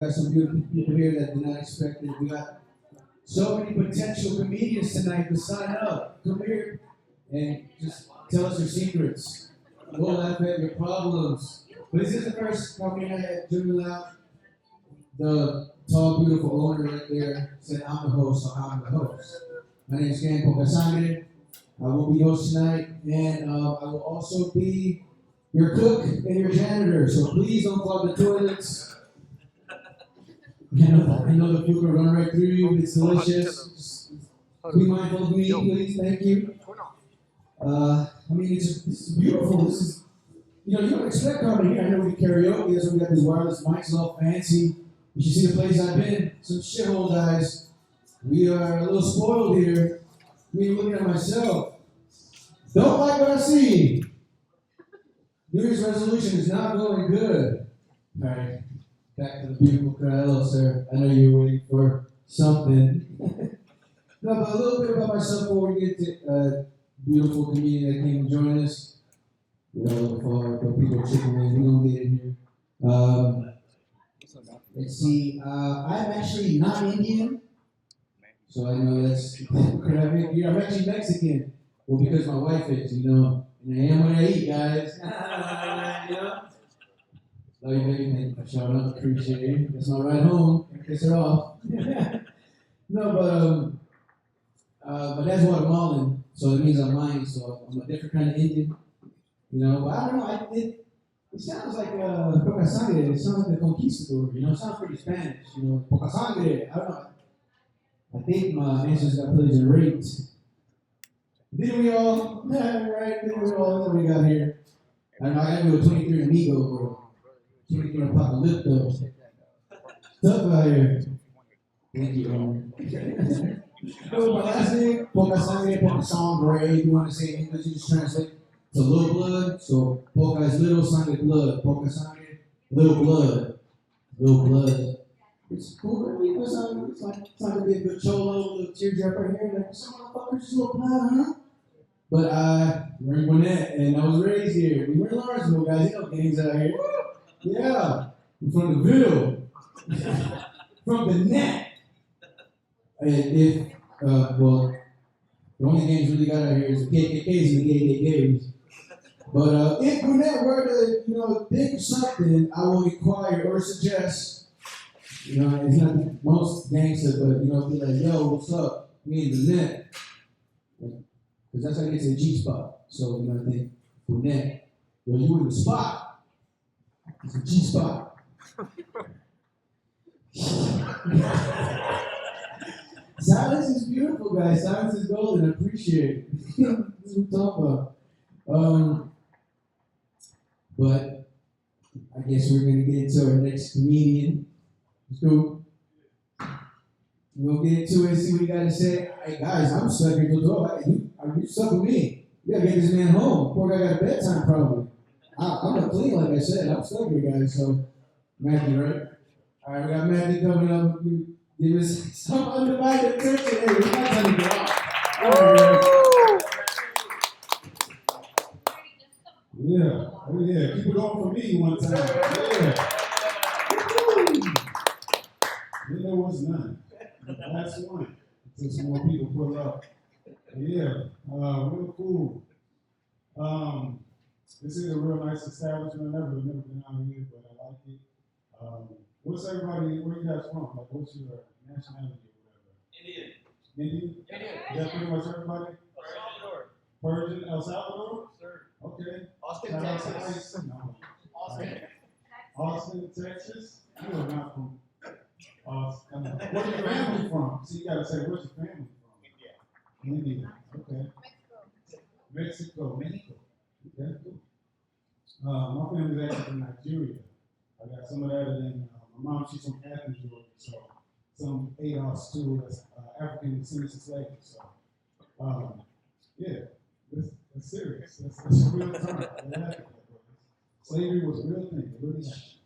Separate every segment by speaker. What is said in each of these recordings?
Speaker 1: Got some beautiful people here that did not expect it. We got so many potential comedians tonight to sign up. Come here and just tell us your secrets. We'll laugh at your problems. But this is the first company I had Junoon, the tall, beautiful owner right there, said I'm the host, so I'm the host. My name is Pocasangre. I will be host tonight, and I will also be your cook and your janitor. So please don't clog the toilets. I know the food will run right through you. It's delicious. Just be mindful of me, please. Thank you. It's beautiful. This is, you don't expect coming here. I know we karaoke. That's why we got these wireless mics all fancy. You should see the place I've been. Some shithole guys. We are a little spoiled here. Me looking at myself. Don't like what I see. New Year's resolution is not going good. All right. Back to the beautiful crowd. Hello, sir. I know you were waiting for something. No, but a little bit about myself before we get to beautiful comedian that came and joined us. We're all looking forward, but people are chicken wings. We're going to get in here. Let's see. I'm actually not Indian, so I know that's. I'm actually Mexican. Well, because my wife is, and I am what I eat, guys. Love you, baby. Thank you for showing up. Appreciate it. That's my ride home. Kiss her off. No, but that's Guatemalan, so it means I'm mine. So I'm a different kind of Indian, But I don't know. It sounds like Pocasangre. It sounds like the conquistador. It sounds pretty Spanish. Pocasangre. I don't know. I think my ancestors got pillaged and raped. Didn't we all? Yeah, right. Didn't we all? That's what we got here. I don't know. I got to do a 23 amigo, bro. 23 apocalypto. Tough out here. Thank you, Owen. So my last name, Pocasangre. If you want to say it in English, you just translate to little blood. So Poca is little, sangre blood. Pocasangre, little blood. Little blood. It's cool, right? It's like to be a good cholo, a little teardrop right here. Like, some motherfuckers just little blood, huh? But we're in Gwinnett, and I was raised here. We were in Lawrenceville, guys. Gangs out here. Yeah. We're from the Ville. From the net. And the only games really got out here is the KKKs and the gays. But if Gwinnett were to, think of something, I will inquire or suggest, it's not most gangster, but, be like, yo, what's up? Me and the net. Because that's how I get to the G spot. So, I think, Gwinnett, you in the spot. It's a G spot. Silence is beautiful, guys. Silence is golden. I appreciate it. This is what we're talking about. But I guess we're going to get into our next comedian. Let's go. We'll get into it and see what you got to say. Hey, guys, I'm stuck here till 12. You stuck with me. You got to get this man home. Poor guy got a bedtime problem. I'm a clean, like I said. I'm stuck here, guys. So, Matthew, right? All right, we got Matthew coming up. Give us some undivided attention. Hey, we're not going to go out. All right, yeah. Oh, yeah. Keep it going for me one time. Yeah. You know what's none. Last one. Until some more people pull up. Yeah. Real cool. This is a real nice establishment. I've never been out here, but I like it. What's everybody, where you guys from? Like, what's your nationality or whatever? Indian? Is that pretty much everybody? El Salvador. Persian? El Salvador? Sir. Okay. Austin, Texas. No. Austin, Texas? You are not from Austin. Where's your family from? See, you gotta say, where's your family from? India. Okay. Mexico. Okay, cool. My family's actually from Nigeria. I got some of that, and then my mom, she's from Athens, Georgia, so some ADOS too, that's African descendants of slavery. So, yeah, that's serious. That's a real term. Slavery was a real thing. It really happened.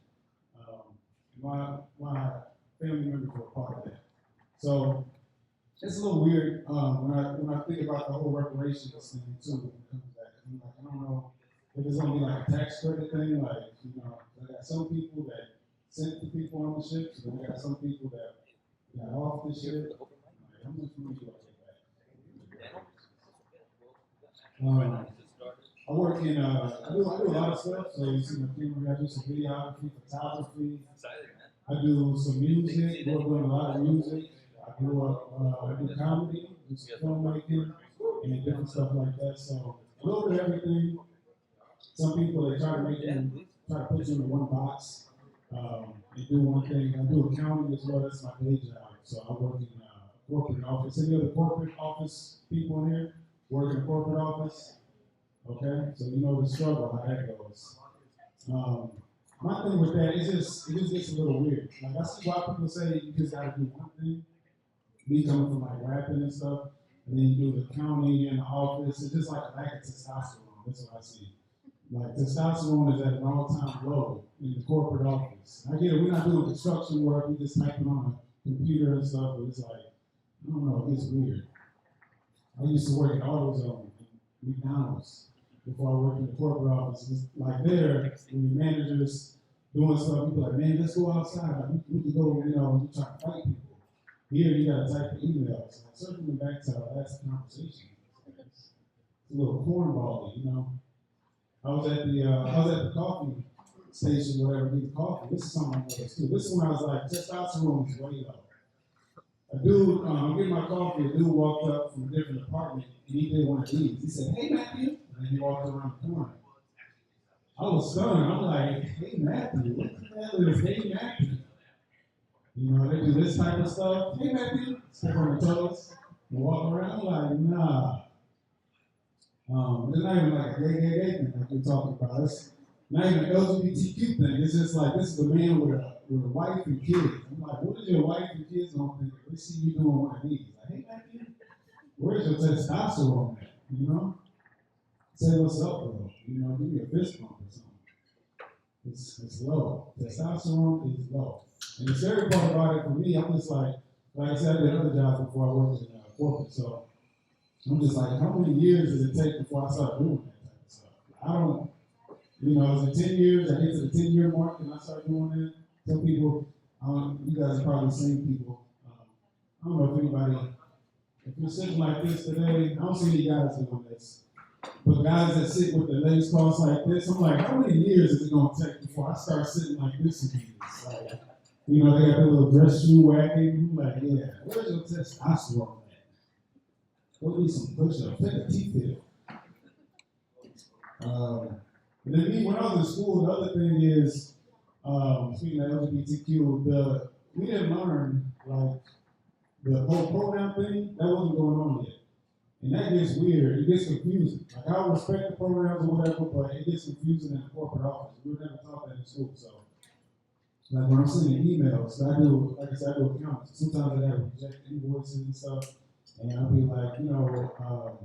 Speaker 1: My family members were a part of that. So it's a little weird when I think about the whole reparations thing too. When it comes back, I'm like, I don't know if it's gonna be like a tax credit thing, like I got some people that
Speaker 2: sent the people on the ship. So we got some people that got off the ship. Like, how much money do I get back? I work in, I do a lot of stuff. So you see my camera, I do some videography, photography. I do some music, work on a lot of music. I do comedy, do some filmmaking, and different stuff like that. So a little bit of everything. Some people they try to put you in one box and do one thing. I do accounting as well. That's my day job. So I work in corporate office. Any other corporate office people in here work in a corporate office? Okay, so you know the struggle how that goes. My thing with that is it just gets a little weird. Like I see why people say you just gotta do one thing. Me coming from like rapping and stuff, and then you do the accounting in the office. It's just like a lack of testosterone. That's what I see. Like testosterone is at an all-time low in the corporate office. I get it. We're not doing construction work. We're just typing on a computer and stuff. But it's like I don't know. It gets weird. I used to work at AutoZone, McDonald's, before I worked in the corporate office. It's like there, when your manager's doing stuff, you be like, man, let's go outside. Like, we can go, you know, we try to fight people. Here, you got to type the emails. So circling back to our last conversation, it's a little cornball, you know. I was at the coffee station, whatever, getting coffee. This is something I noticed too. This is when I was like, testosterone is way low. A dude, I'm getting my coffee, a dude walked up from a different apartment, and he did one of these. He said, hey, Matthew. And he walked around the corner. I was stunned. I'm like, hey, Matthew, what the hell is hey, Matthew? You know, they do this type of stuff. Hey, Matthew, step on the toes and walk around. I'm like, nah. It's not even like a gay thing like you're talking about. It's not even an LGBTQ thing. It's just like, this is a man with a wife and kids. I'm like, what is your wife and kids gonna think if they see you doing one of these? Like, hey, Matthew, where's your testosterone at? You know? Say what's up, bro. You know, give me a fist bump or something. It's low. Testosterone is low. And the scary part about it for me, I'm just like I said, I did other jobs before I worked in corporate, so I'm just like, how many years does it take before I start doing that type of stuff? I don't, you know, is it 10 years? I get to the 10-year mark and I start doing that. Some people, you guys are probably the same people. I don't know if anybody, if you're sitting like this today, I don't see any guys doing this. But guys that sit with their legs crossed like this, I'm like, how many years is it going to take before I start sitting like this again? Like, you know, they got their little dress shoe wagging. I'm like, yeah, where's your testosterone at? Go do some push-ups. Take a T-pill. And then me, when I was in school, the other thing is, speaking of LGBTQ, we didn't learn, like, the whole pronoun thing, that wasn't going on yet. And that gets weird. It gets confusing. Like, I respect the pronouns or whatever, but it gets confusing in the corporate office. We were never taught that in school. So, like, when I'm sending emails, I do, like I said, I do accounts. Sometimes I have to reject invoices and stuff. And I'll be like, you know,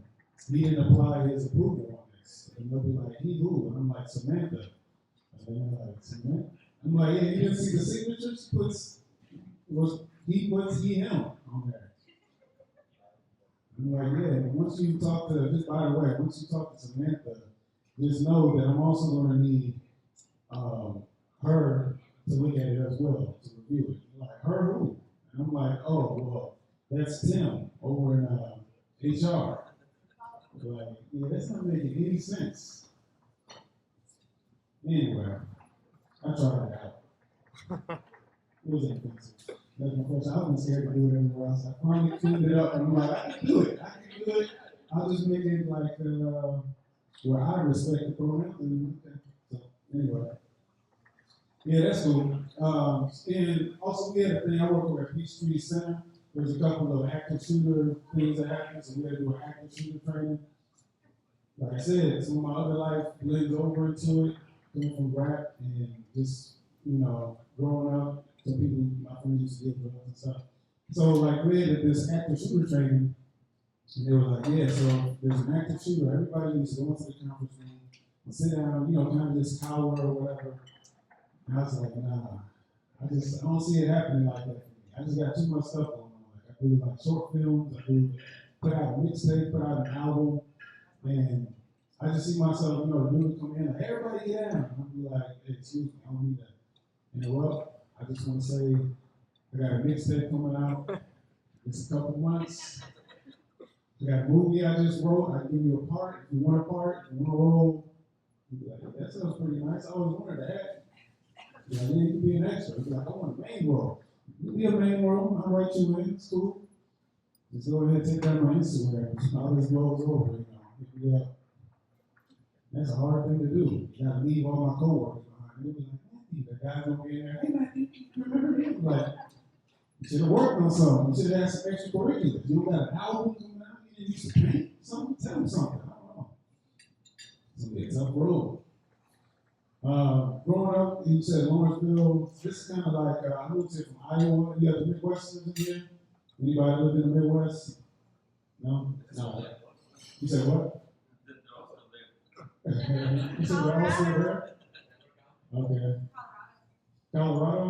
Speaker 2: he didn't apply his approval on this. And they'll be like, he who? And I'm like, Samantha. And they're like, Samantha? I'm like, yeah, you didn't see the signatures? He puts he, him on there. I'm like, yeah, once you talk to, just by the way, once you talk to Samantha, just know that I'm also going to need her to look at it as well, to review it. You're like, her who? And I'm like, oh, well, that's Tim over in HR. Like, yeah, that's not making any sense. Anyway, I tried it out. It was offensive. That's my first. I wasn't scared to do it everywhere else. I finally cleaned it up, and I'm like, I can do it. I'll just make it like where I respect the pronoun. Okay. So anyway, yeah, that's cool. And also we had a thing. I work over at Peachtree Center. There's a couple of active shooter things that happen, so we had to do an active shooter training. Like I said, some of my other life blends over into it, coming from rap and just, you know, growing up. Some people, my friends used to get drugs and stuff. So, like, we had this active shooter training, and they were like, yeah, so there's an active shooter. Everybody needs to go into the conference room and sit down, you know, kind of just cower or whatever. And I was like, nah, I don't see it happening like that for me. I just got too much stuff going on. Like, I do like short films, I do put out a mixtape, put out an album, and I just see myself, you know, the dude come in, like, everybody get down. And I'll be like, hey, excuse me, I don't need that. Interrupt. I just want to say I got a mixtape coming out. It's a couple months. I got a movie I just wrote. I give you a part. If you want a part, if you want a role, you'd be like, that sounds pretty nice. I always wanted that. You know, you need to be an extra. You'd be like, I want a main role. You be a main role. I'll write you in. It's cool. Just go ahead and take that on my Instagram. All this blows over, you know. Hit me up. That's a hard thing to do. You gotta leave all my coworkers behind. They'll be like, Matthew, the guys gonna be in there. Hey, Matthew, you remember him? Like, you should have worked on something. You should have had some extracurriculars. You don't got an album coming out. You didn't used to paint something. Tell them something. I don't know. It's gonna be a tough road. Growing up, you said Lawrenceville. This is kind of like I moved here from Iowa. You have the Midwesterners in here. Anybody live in the Midwest? No? No. You said what? You said they're all still there? Okay. Colorado?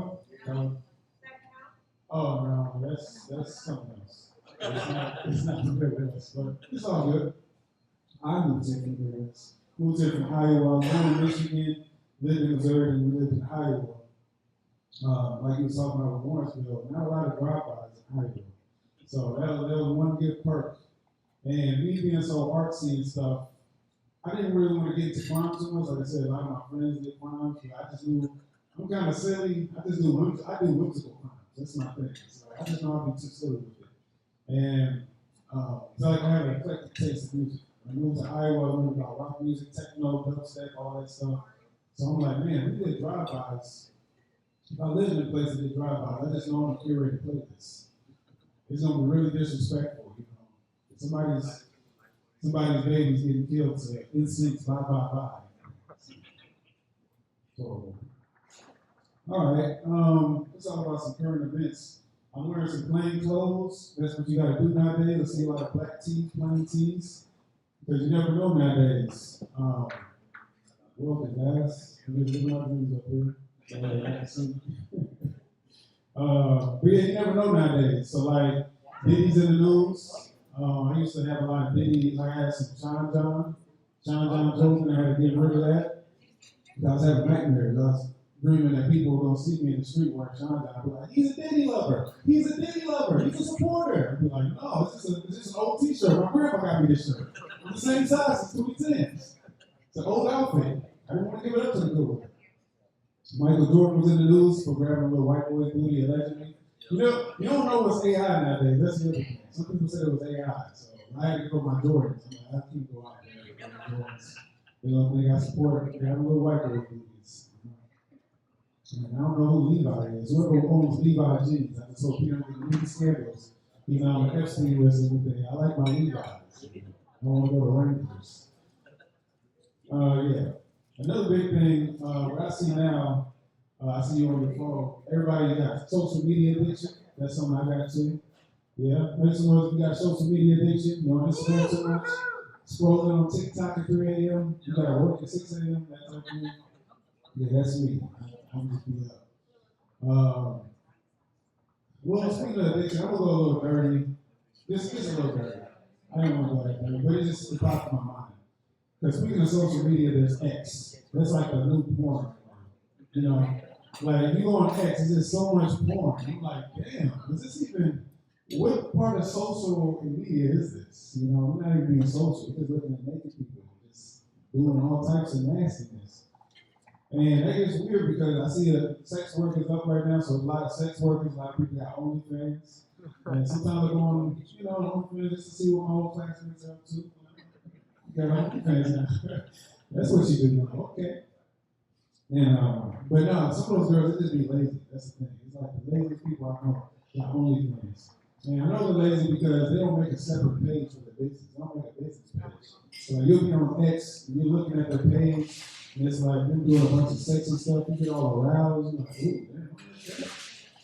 Speaker 2: Oh no, that's something else. It's not the Midwest, but it's all good. I moved here from the Midwest. Moved here from Iowa. I was born in Michigan, lived in Missouri, and we lived in Iowa. Like you was talking about with Lawrenceville, not a lot of drive-bys in Iowa. So that was one good perk. And me being so artsy and stuff, I didn't really want to get into crime too much. Like I said, a lot of my friends did crimes, but I just knew I'm kind of silly. I do whimsical crimes. That's my thing. So I just know I'll be too silly with it. And so like I have an eclectic taste in music. I moved to Iowa, I learned about rock music, techno, dubstep, all that stuff. So I'm like, man, we did drive-bys. If I lived in a place that did drive-bys, I just know I'm a curated playlist. It's gonna be really disrespectful, you know. If somebody's baby's getting killed, so instincts, bye, bye, bye. So, all right, let's talk about some current events. I'm wearing some plain clothes. That's what you gotta do nowadays. I see a lot of black tees, plain tees, because you never know nowadays. Welcome, guys. There's a lot of things up here. But yeah, you never know nowadays. So like Diddy's in the news. I used to have a lot of Diddy. Like I had some John jokes, and I had to get rid of that. I was having nightmares. I was dreaming that people were gonna see me in the street wearing John. I'd be like, he's a Diddy lover. He's a Diddy lover. He's a supporter. I'd be like, no, it's just an old T-shirt. My grandpa got me this shirt. It's the same size as 2010s. It's an old outfit. I didn't want to give it up to the good. Michael Jordan was in the news for grabbing a little white boy booty allegedly. You don't know what's AI nowadays. That's the other thing. Some people said it was AI, so I had to go my Jordans. I'm like, I can't go out there with my Jordans. They don't think I support it. They have a little white boy booties. And I don't know who Levi is. Whoever owns Levi jeans. I just hope he don't get any scandals. He's on the Epstein list and everything. I like my Levi's. I want to go to Rangers. Yeah. Another big thing, what I see now, I see you on your phone. Everybody got social media addiction. That's something I got too. Yeah, make some noise if you got social media addiction. You on Instagram too much. Scrolling on TikTok at 3 a.m. You got to work at 6 a.m. That type of thing. Yeah, that's me. I'm just be up. Well, speaking of addiction, I'm going to go a little dirty. Just a little dirty. I didn't want to go that dirty, but it just popped in my mind. Because speaking of social media, there's X. That's like the new porn. You know, like if you go on X, there's just so much porn. I'm like, damn, is this even, what part of social media is this? You know, we're not even being social. We're just looking at naked people, just doing all types of nastiness. And that gets weird because I see sex work is up right now, so a lot of sex workers, a lot of people got OnlyFans. And sometimes I go on, OnlyFans just to see what my old classmates are up to. That's what you do. Okay. And but no, some of those girls they just be lazy. That's the thing. It's like the laziest people I know got OnlyFans. And I know they're lazy because they don't make a separate page for the business. They don't make a business page. So like, you'll be on X and you're looking at their page and it's like them doing a bunch of sexy stuff. You get all aroused. You're like, ooh, damn.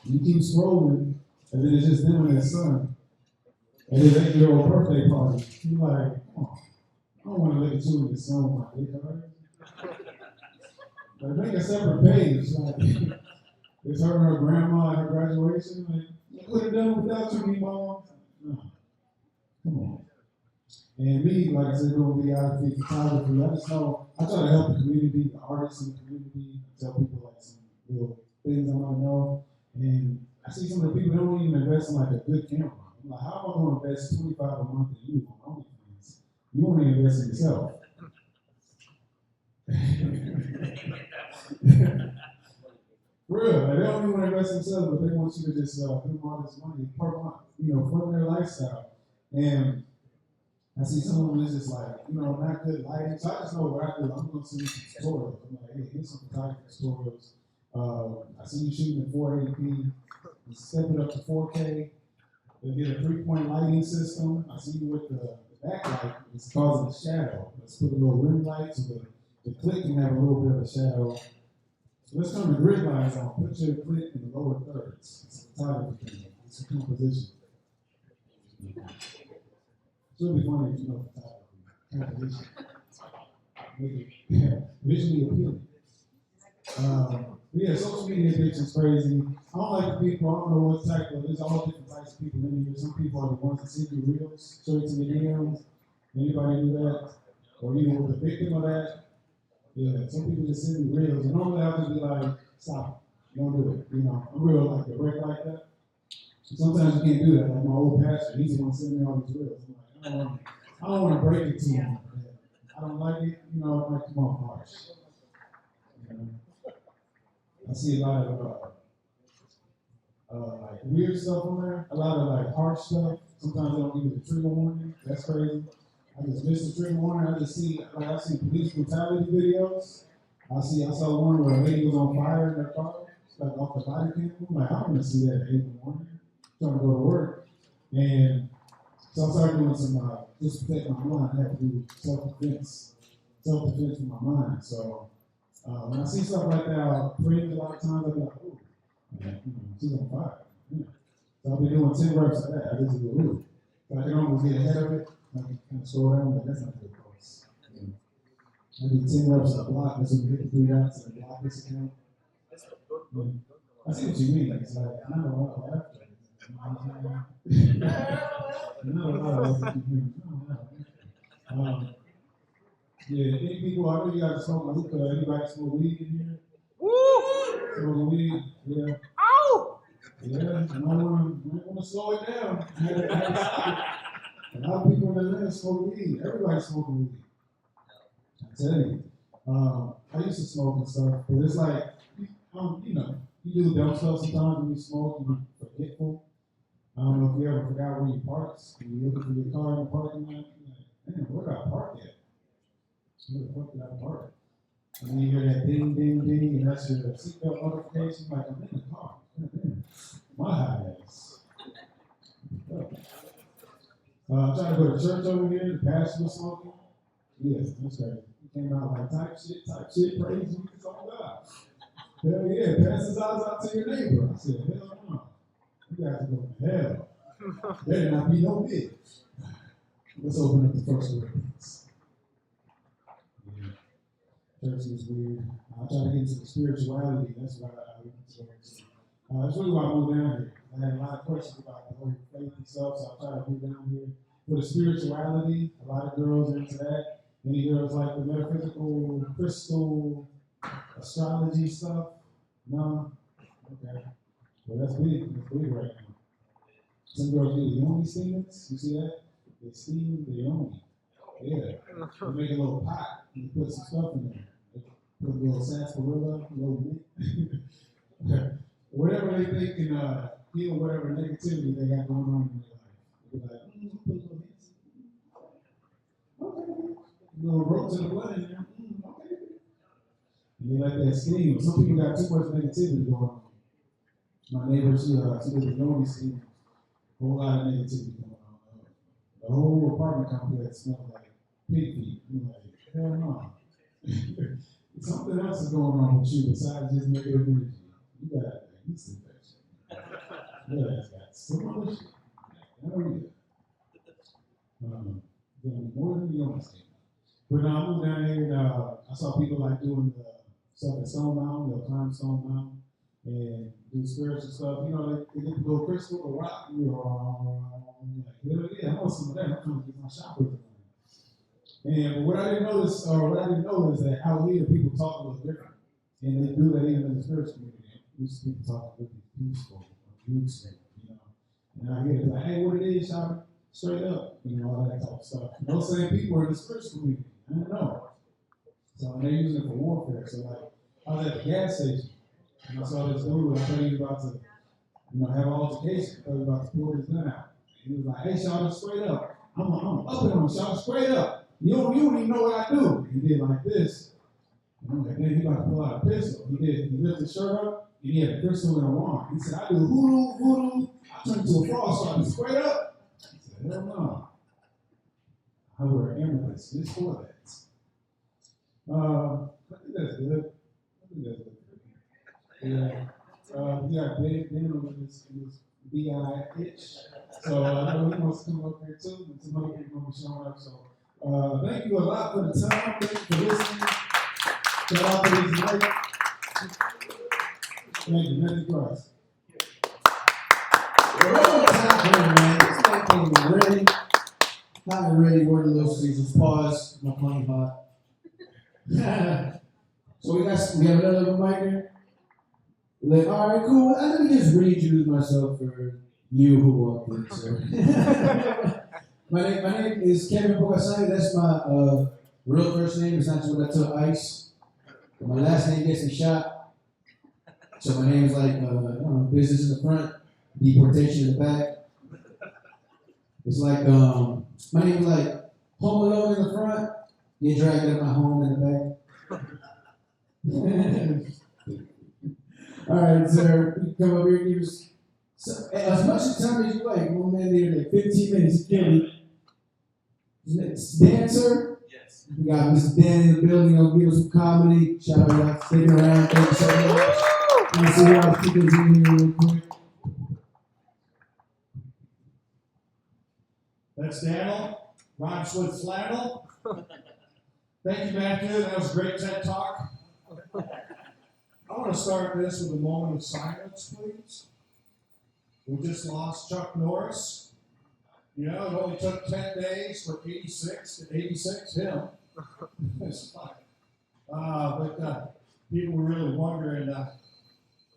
Speaker 2: You keep scrolling and then it's just them and their son. And his 8-year-old birthday party. You're like, oh. I don't want to look at you and your son with my dick hard. But make a separate page. Like, it's her and her grandma at her graduation. Like, you could have done without you, me, mom. No. Come on. And me, like I said, doing videography, photography, I just know, I try to help the community, the artists in the community, tell people like some real things I might know. And I see some of the people don't even invest in like a good camera. I'm like, how am I going to invest $25 a month in you on OnlyFans? You want to invest in yourself. For real, like they don't even want to invest in themselves, but they want you to just put them all this money per month, fund their lifestyle. And I see some of them is just like, not good lighting. So I just know what I do. I'm going to send you some tutorials. I'm like, hey, here's some photography tutorials. I see you shooting at 480p. You step it up to 4K. They get a 3-point lighting system. I see you with the backlight. It's causing a shadow. Let's put a little rim light so the clip can have a little bit of a shadow. So let's turn the grid lines on. Put your clip in the lower thirds. It's a photography thing. It's a composition. It's really funny if you know photography. Composition. Make it visually appealing. Yeah, social media addiction is crazy. I don't like the people. I don't know what type of. There's all different types of people in here. Some people are the ones that send you reels, straight to the DMs. Anybody do that? Or you were the victim of that? Yeah, some people just send me reels, and normally I'll just be like, stop, don't do it. I'm real like direct like that. Sometimes you can't do that. Like my old pastor, he's the one sending me all these reels. I'm like, I don't want to break it to him. I don't like it. It might come off harsh. I see a lot of like weird stuff on there. A lot of like harsh stuff. Sometimes they don't give you the trigger warning. That's crazy. I just missed the trigger warning. I see police brutality videos. I saw one where a lady was on fire in her car, like off the body cam. I'm like, I don't want to see that at 8 in the morning. I'm trying to go to work. And so I started doing some, just to protect my mind, I have to do self-defense for my mind. So when I see stuff like that, I'll cringe a lot of times. I'll be like, ooh, she's on fire. Yeah. So I've been doing 10 reps of that. I just do, ooh. So I can almost get ahead of it. I can kind of slow down, but that's not good for us. Yeah. I do 10 reps of a block. That's when we hit the 3 dots and block this account. Yeah. I see what you mean. It's like, I know a lot of laughter. Not a lot of laughter. Yeah, any people, I know you guys smoke hookah. Anybody smoke weed in here? Woo! Smoke weed? Yeah. Ow! Yeah, I want to slow it down. A lot of people in Atlanta smoke weed. Everybody's smoking weed. I tell you. I used to smoke and stuff, but it's like, you do dumb stuff sometimes when you smoke, you're forgetful. I don't know if you ever forgot where you parked. When you're looking for your car in the parking lot, you're like, man, where did I park at? Where the fuck did I park? And then you hear that ding, ding, ding, and that's your seatbelt notification. Like, I'm in the car. My high ass. I'm trying to go to church over here. The pastor was smoking. Yes, that's right. He came out like type shit, praise Jesus, oh God. Hell yeah, pass his eyes out to your neighbor. I said, hell no. You guys are going to hell. Better not be no bitch. Let's open up the first Corinthians. Yeah. Church is weird. I try to get into the spirituality. That's why I went to church. That's really why I moved down here. I had a lot of questions about the whole faith and stuff, so I tried to move down here for the spirituality. A lot of girls are into that. Any girls like the metaphysical, crystal, astrology stuff? No? Okay. Well, that's big. That's big right now. Some girls do the yoni statements. You see that? They steam the yoni. Yeah. They make a little pot and put some stuff in there. They put a little sarsaparilla, a little mint. Whatever they think can heal whatever negativity they got going on in their life. They're like, put a little hints. Okay. A little roots in the blood in there. Okay. And they like that steam. Some people got too much negativity going on. My neighbor, she did the yoni steam. A whole lot of negativity going on. The whole apartment complex smelled like pig feet. I'm like, hell no. Something else is going on with you besides just negative energy. You got a yeast infection. Yeah, it's got some other shit. Hell yeah. More than the yoni steam. But now I moved down here and I saw people like doing the stuff at Stone Mountain. They'll climb Stone Mountain and do spiritual stuff. They get the little crystal or rock. Yeah, I want some of that. I'm trying to get my shoppers on. And what I didn't know is that out here people talk a little different. And they do that even in the spiritual community. These people talk really peaceful, beautiful, you know. And I hear like, hey, what it is, y'all, straight up, you know, all that type of stuff. Those same people are in the spiritual community. I don't know. So they're using it for warfare. So like, I was at the gas station, and I saw this dude. I thought he was about to, have an altercation. I thought he was about to pull his gun out. And he was like, "Hey, Shawty, straight up. I'm up and on Shawty, straight up. You don't even know what I do." He did like this. And then he about to pull out a pistol. He lifted his shirt up, and he had a pistol in a wand. He said, "I do voodoo. I turn into a frog, Shawty, straight up." I said, "Hell no. I wear amethyst just for that." I think that's good. Yeah. We got Ben in this BI itch. So I know he wants to come up here too, and some other people will be showing up. So thank you a lot for the time. Thank you for listening. Shout out to these nights. Thank you, Many Christ.
Speaker 1: Man. This guy came in ready. Not ready, word of those seasons. Pause. My plane hot. So we have another mic here. Like, all right, cool. Let me just reintroduce myself for you who walked in, sir. my name is Kevin Pocasangre. That's my real first name. It's not just what I took ice. My last name gets me shot. So my name is like, business in the front, deportation in the back. It's like, my name is like Home Alone in the front, get dragged out of my home in the back. All right, sir. You come up here and give us as much time as you like. One man there, like 15 minutes. Kill me. Dan, sir?
Speaker 3: Yes.
Speaker 1: We got Mr. Dan in the building. He'll give us some comedy. Shout out, sticking around. Thank you so much. Let me see y'all speakers in here real quick.
Speaker 4: That's Daniel. Rhymes with flannel. Thank you, Matthew. That was a great TED Talk. I want to start this with a moment of silence, please. We just lost Chuck Norris. You know, it only took 10 days for 86 to 86 him. It's fine. But people were really wondering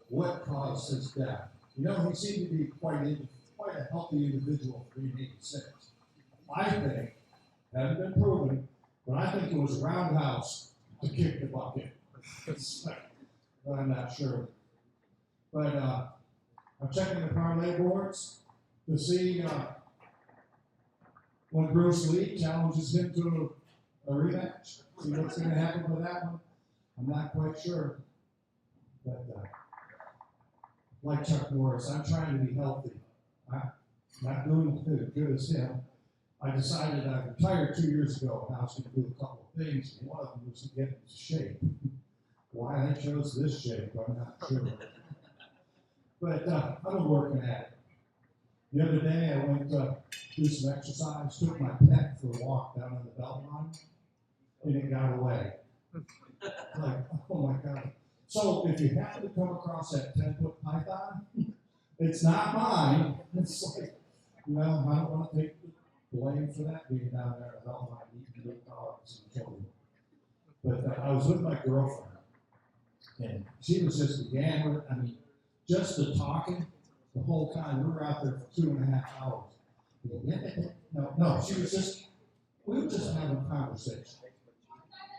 Speaker 4: what caused his death. You know, he seemed to be quite a healthy individual for being 86. I think, hasn't been proven, but I think it was roundhouse to kick the bucket. But I'm not sure. But I'm checking the parlay boards to see when Bruce Lee challenges him to a rematch. See what's going to happen with that one. I'm not quite sure. But like Chuck Norris, I'm trying to be healthy. I'm not doing as good as him. I decided I retired 2 years ago, and I was going to do a couple of things. One of them was to get into shape. Why I chose this shape, I'm not sure. But I've been working at it. The other day, I went to do some exercise, took my pet for a walk down on the belt line, and it got away. Like, oh my God. So if you happen to come across that 10-foot python, it's not mine. It's like, I don't want to take the blame for that being down there at the belt line eating big dogs and children. But I was with my girlfriend, and she was just a gambler. I mean, just the talking the whole time. We were out there for 2.5 hours. No, she was just, we were just having a conversation.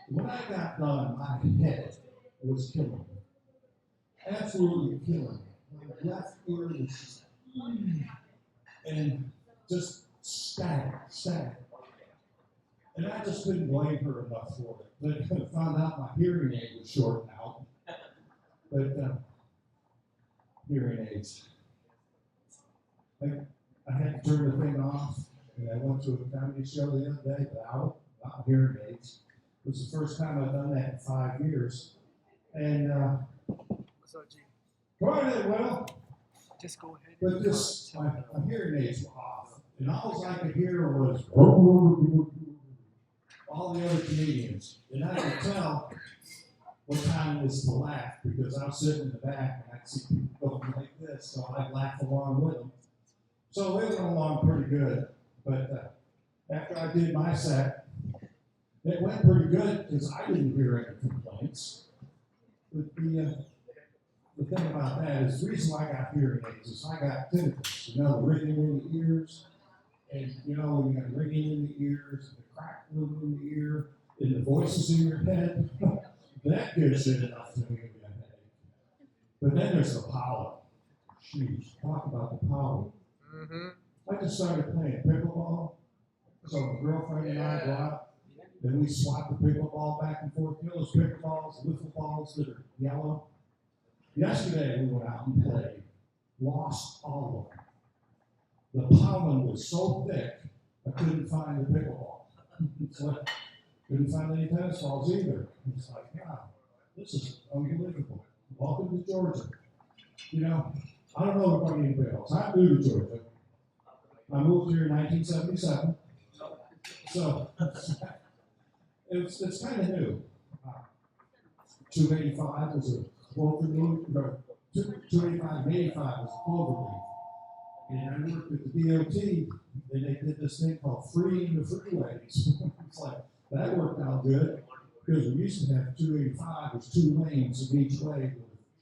Speaker 4: When I got done, my head was killing me. Absolutely killing me. My left ear was just, and just static. And I just couldn't blame her enough for it. But I found out my hearing aid was shorting out. But hearing aids. I had to turn the thing off, and I went to a comedy show the other day without hearing aids. It was the first time I've done that in 5 years. And go ahead, well.
Speaker 3: Just go ahead.
Speaker 4: But this, my hearing aids were off, and all I could hear was all the other comedians, and I could tell what time it was to laugh because I was sitting in the back and I'd see people going like this, so I'd laugh along with them. So they went along pretty good, but after I did my set, it went pretty good because I didn't hear any complaints. But the thing about that is the reason why I got hearing aids is I got tinnitus, you know, the ringing in the ears. And you know, when you got ringing in the ears, and the crackling in the ear, and the voices in your head, that gives you enough to give you a headache. But then there's the power. Jeez, talk about the power. I just started playing pickleball. So my girlfriend and I go out, and we swap the pickleball back and forth. You know those pickleballs, wiffle balls that are yellow? Yesterday we went out and played, lost all of them. The pollen was so thick, I couldn't find the pickleball. It's like, couldn't find any tennis balls either. It's like, wow, this is unbelievable. Welcome to Georgia. You know, I don't know if anybody else. I'm new to Georgia. I moved here in 1977. So it's kind of new. 285 was a clover leaf. 285 and 85 was a clover leaf. And I worked at the DOT, and they did this thing called freeing the freeways. It's like, that worked out good, because we used to have 285, there's 2 lanes in each way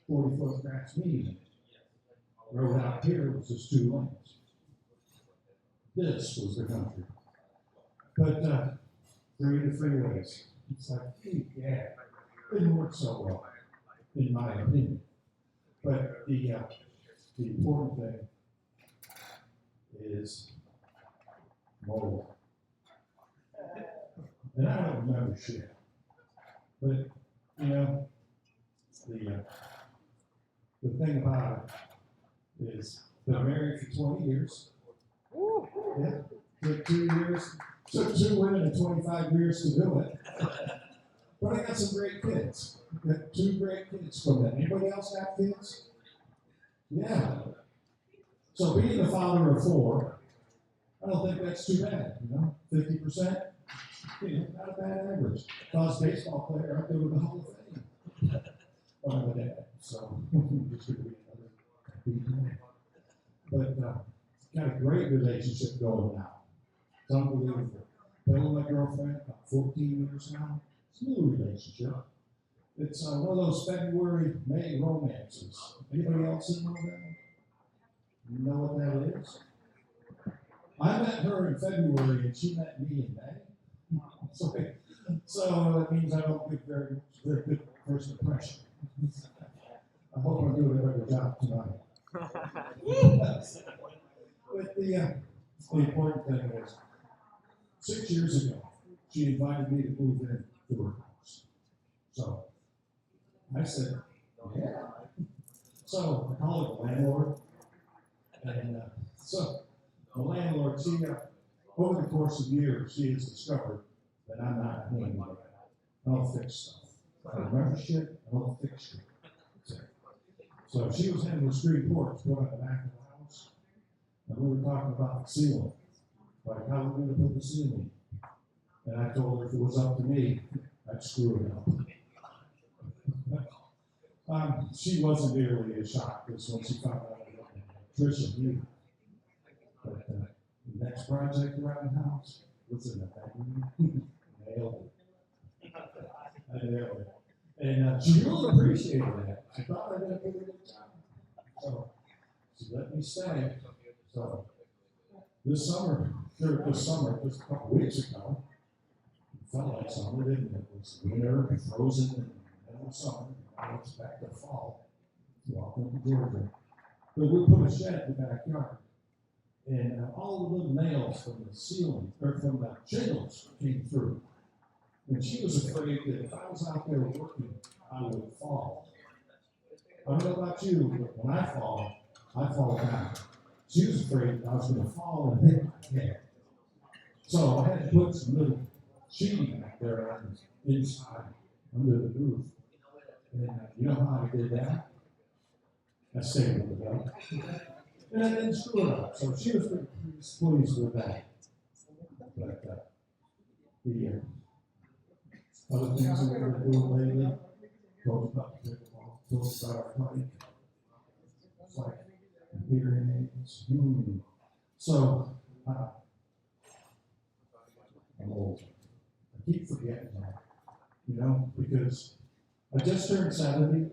Speaker 4: with 40-foot grass median. The road out here was just 2 lanes. This was the country. But freeing the freeways, it's like, hey, yeah, it didn't work so well, in my opinion. But the important thing is mold. And I don't remember shit. But, you know, the thing about it is, been married for 20 years. Yeah, took 2 years, took 2 women and 25 years to do it. But I got some great kids. Got 2 great kids from that. Anybody else got kids? Yeah. So being the father of 4, I don't think that's too bad, you know, 50%, you know, not a bad average. If I was a baseball player, I'd go to the Hall of Fame. But I'm a dad, so just going to be another big man. But got a great relationship going now. It's unbelievable. Been with my girlfriend about 14 years now. It's a new relationship. It's one of those February, May romances. Anybody else in that? You know what that is? I met her in February and she met me in May. So that means I don't get very good first impression. I hope I'm doing a better job tonight. But the important thing is, 6 years ago, she invited me to move into her house. So I said, yeah. So I called the landlord. And so the landlord, she over the course of years, she has discovered that I'm not a handyman. I don't fix stuff. I don't remember shit, I don't fix shit. So she was having a screen porch put on the back of the house, and we were talking about the ceiling, like how we're going to put the ceiling. And I told her if it was up to me, I'd screw it up. She wasn't nearly as shocked as when she found out I was an electrician either. But the next project around the house was in the bedroom. Nailed it. I nailed it. And she really appreciated that. She thought I did a pretty good job. So she let me stay. So this summer, just a couple weeks ago, it felt like summer, didn't it? It was winter, frozen, and middle of summer. I expect the fall. Welcome to Georgia. But we put a shed in the backyard. And all the little nails from the ceiling, or from the shingles, came through. And she was afraid that if I was out there working, I would fall. I don't know about you, but when I fall down. She was afraid that I was going to fall and hit my head. So I had to put some little sheeting back there on the inside, under the roof. And you know how I did that? I stayed with the belt. And I didn't screw it up. So she was pretty pleased with that. But the other things that we're going to do lately, talk about the pickleball, talk about our party. It's like hearing aids. So I'm old. I keep forgetting that, you know, because I just turned 70,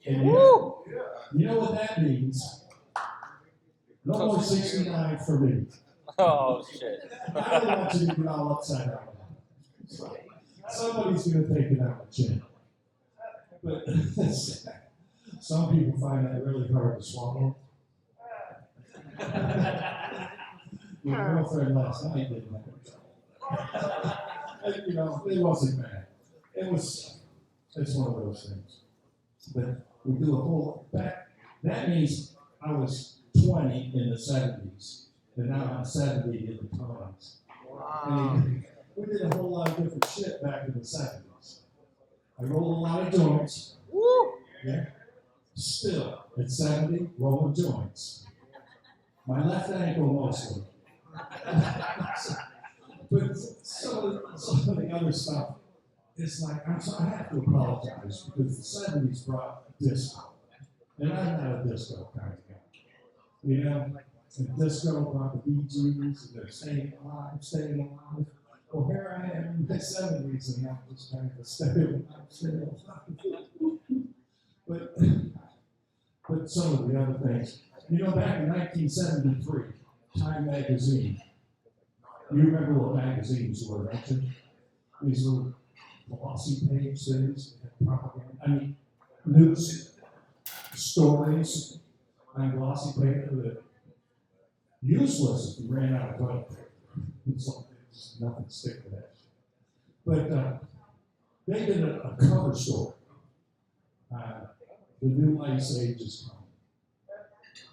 Speaker 4: And you know what that means? No more 69 for me.
Speaker 3: Oh, shit.
Speaker 4: I don't want you to get all upside down. Somebody's going to take it on the chin. But some people find that really hard to swallow. Your girlfriend last night didn't have it. You know, it wasn't bad. It's one of those things. But we do a whole, that means I was 20 in the 70s, and now I'm 70 in the 20s. And we did a whole lot of different shit back in the 70s. I rolled a lot of joints. Yeah. Still, at 70, rolling joints. My left ankle mostly. But some of the other stuff, it's like, I have to apologize because the 70s brought disco. And I'm not a disco kind of guy. You know, and disco brought the Bee Gees, and they're staying alive. Well, here I am in my 70s, and I'm just trying to stay alive. But some of the other things. You know, back in 1973, Time magazine. You remember what magazines were, don't you? These little glossy page things, propaganda. I mean, news stories on glossy paper that useless if you ran out of toilet paper. It's like there's nothing stick to that shit. But they did a cover story. The new ice age is coming.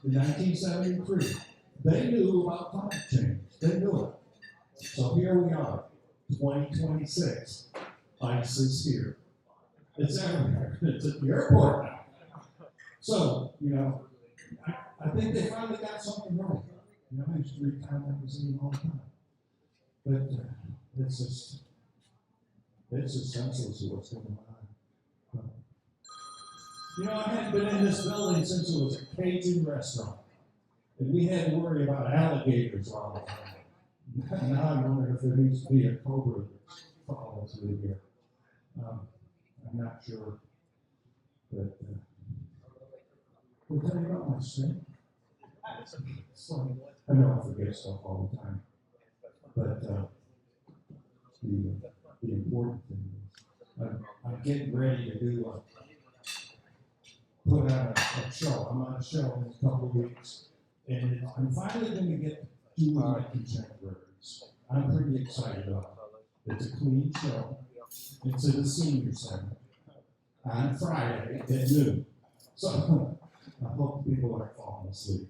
Speaker 4: In 1973, they knew about climate change. They knew it. So here we are, 2026. Ice is here. It's everywhere. It's at the airport now. So, you know, I think they finally got something right. You know, I used to read Time magazine all the time. But it's just senseless of what's going on. You know, I hadn't been in this building since it was a Cajun restaurant. And we had to worry about alligators all the time. Now I'm wondering if there needs to be a cobra that follows through here. I'm not sure. But we'll tell you about my strength. I know I forget stuff all the time. But the important thing is I'm getting ready to do put out a show. I'm on a show in a couple of weeks. And I'm finally going to get to do my contemporaries. I'm pretty excited about it. It's a clean show. It's at the senior center on Friday at noon. So I hope people aren't falling asleep.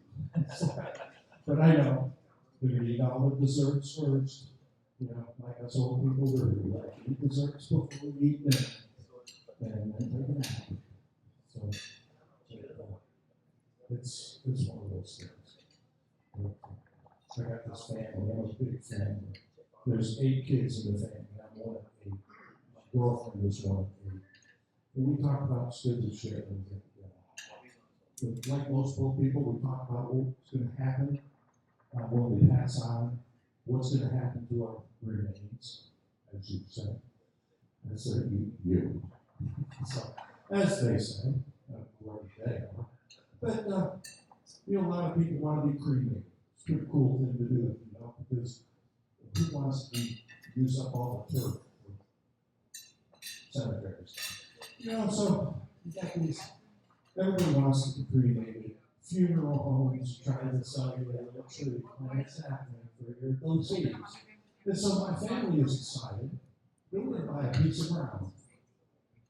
Speaker 4: But I know we're going to eat all the desserts first. You know, like us old people do. We like to eat desserts before we eat dinner. And then take a nap. So it's one of those things. I got this family. I'm a big family. There's 8 kids in the family. I'm one of 8. My girlfriend is one of 8. And we talk about citizenship and but like most old people, we talk about what's going to happen when we pass on, what's going to happen to our remains, as you said. I said, you. So, as they say, what they are. But, you know, a lot of people want to be cremated. It's a pretty cool thing to do, you know, because who wants to use up all the turf for cemeteries? You know, so you got these, everybody wants to be cremated. Funeral homes try to sell you a little tree when it's happening for your deceased. And so my family has decided we're going to buy a piece of ground.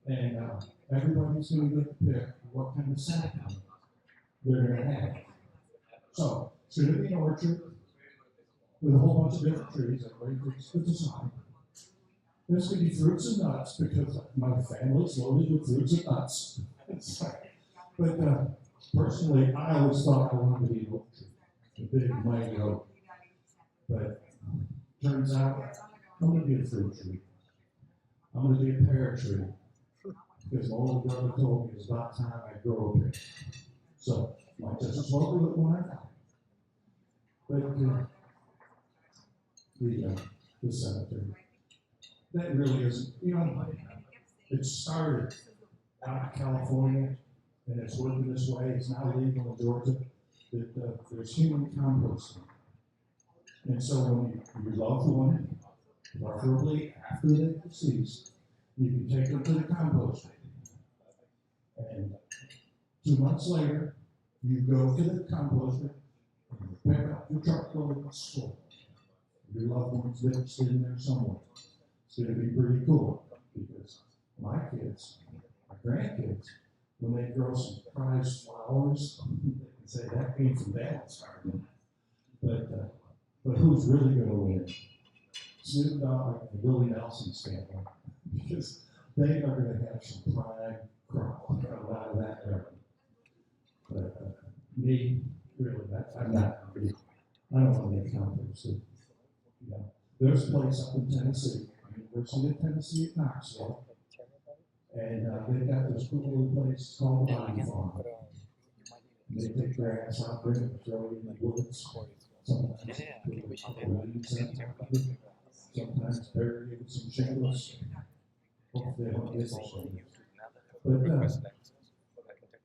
Speaker 4: And everybody's going to get to pick what kind of sapling they're going to have. So it's going to be an orchard with a whole bunch of different trees. Everybody gets the design. There's going to be fruits and nuts because my family's loaded with fruits and nuts. But personally, I always thought I wanted to be an oak tree, a big mighty oak. But turns out I'm going to be a fruit tree. I'm going to be a pear tree because my older brother told me it's about time I grow a pear. So might just as well do it when I die. But the cemetery, that really isn't, you know, it started out in California and it's working this way, it's now legal in Georgia, that there's human composting. And so when your loved one, preferably after they're deceased, you can take them to the composter. And 2 months later, you go to the composter and you pick up your truckload of soil. Your loved one's lips in there somewhere. It's going to be pretty cool because my kids, my grandkids, when they grow some prized flowers, they can say that came from Dad's garden. But who's really going to win? Snoop Dogg and Willie Nelson's family, because they are going to have some prime crop out of that garden. But me, really, I'm not. I don't want to make compost. You know, there's a place up in Tennessee, University of Tennessee at Knoxville, and they've got this cool little place called the Body Farm. They take grass out there and throw it in the woods. Sometimes bury it with some shingles. Hopefully they don't get some shingles. But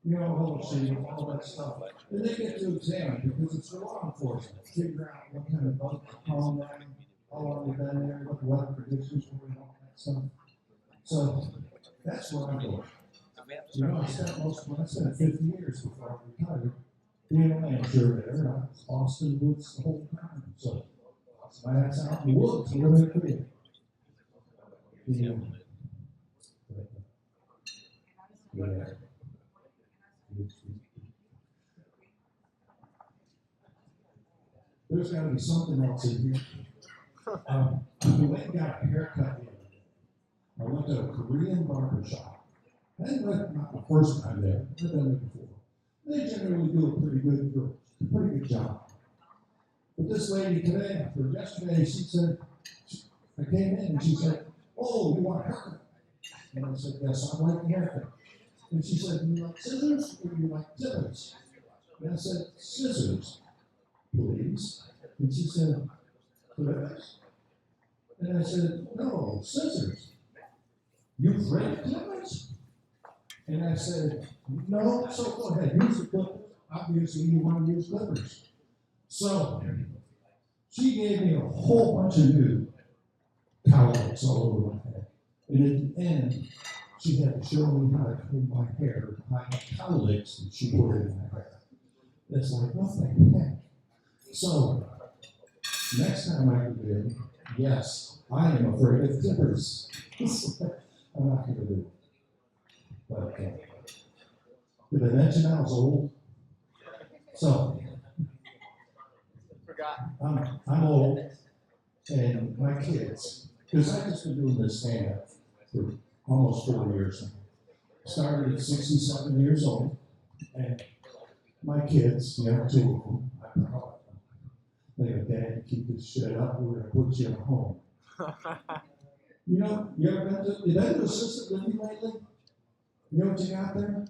Speaker 4: you know, all the shingles, all that stuff. And they get to examine because it's for law enforcement. Figure out what kind of bug to calm down, how long they've been there, what the weather conditions were, and all that stuff. So that's where I'm going. You know, I spent 50 years before I retired being a land surveyor. I was Austin Woods the whole time. So my ass out in the woods, whatever it is. Yeah. There's got to be something else in here. I went and got a haircut the other day. I went to a Korean barber shop. And not the first time there, I've done it before. They generally do a pretty good job. But this lady today, or yesterday, she said, I came in and she said, "Oh, you want a haircut?" And I said, "Yes, I like a haircut." And she said, "Do you like scissors or do you like tippers?" And I said, "Scissors, please." And she said, "Clippers?" And I said, "No, scissors. You've read clippers?" And I said, "No, so go ahead, use the clippers. Obviously, you want to use clippers." So she gave me a whole bunch of new cowlicks all over my head. And at the end, she had to show me how to comb my hair by the cowlicks that she put in my hair. It's like, what the heck? So, next time I do it, yes, I am afraid of clippers. I'm not going to do it. But did I mention I was old? So, I'm old, and my kids, because I've just been doing this stand-up for almost 4 years now. Started at 67 years old, and my kids, you know, 2 of them, I'm proud of them. They go, "Dad, keep this shit up, we're going to put you in a home." You know, you ever been to assisted living lately? You know what you got there?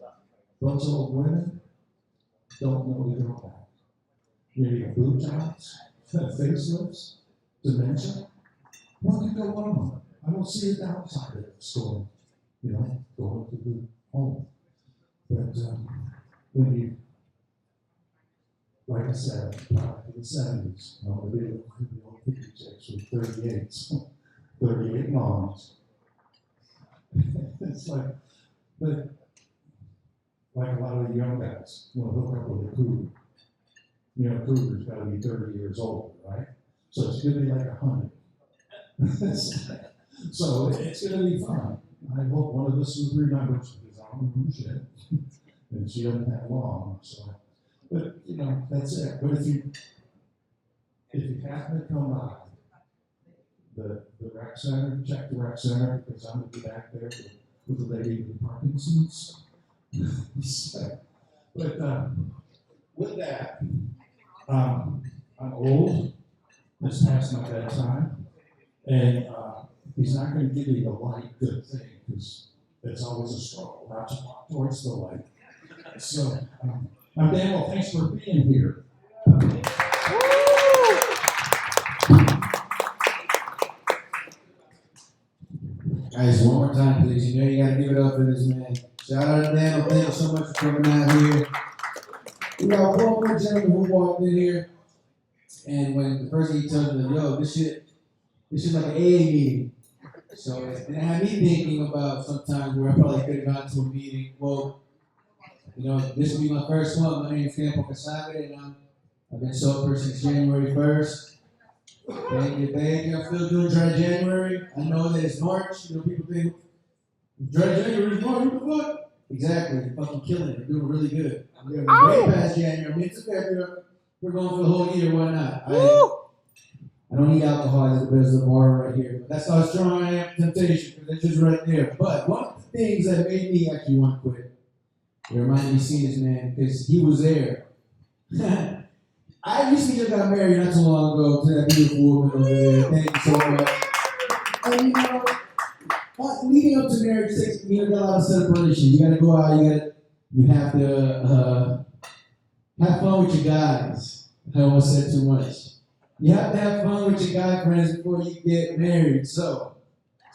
Speaker 4: Bunch of old women don't know the girl back. You got boob jobs, facelifts, dementia. What could go wrong? I don't see a downside of it. So, you know, going to the home. But when you, like I said, product of the 70s, you know, the old picture checks with 38s, 38 moms. It's like, but like a lot of the young guys want to hook up with a cougar. You know, cougar's got to be 30 years old, right? So it's going to be like 100. So it's going to be fun. I hope one of us remembers because I don't know shit. And she doesn't have long. So, but you know, that's it. But if you happen to come by the rec center, check the rec center because I'm going to be back there with the lady with Parkinson's. But with that, I'm old. It's past my bedtime, and he's not going to give you the light good thing because it's always a struggle not to walk towards the light. So I'm Daniel. Thanks for being here.
Speaker 1: Guys, one more time, please. You know you gotta give it up for this man. Shout out to Dan. Thank you so much for coming out here. We got one more gentleman who walked in here, and when the first thing he tells me, yo, this shit like an AA meeting. So it had me thinking about sometimes where I probably could have gone to a meeting. Well, this will be my first one. My name is Pocasangre, and I've been sober since January 1st. Thank you. I'm still doing dry January. I know that it's March. People think dry January is March. What the fuck? Exactly. I'm fucking killing it. I'm doing really good. I'm getting way past January. I'm into February. We're going for the whole year. Why not? I don't need alcohol as the best of the bar right here. But that's how strong I am. Temptation, because it's just right there. But one of the things that made me actually want to quit, it reminded me of seeing this man, because he was there. I recently just got married not too long ago to that beautiful woman over there. Thank you so much. And leading up to marriage takes got a lot of celebration. You gotta go out, you have to have fun with your guys. I almost said too much. You have to have fun with your guy friends before you get married. So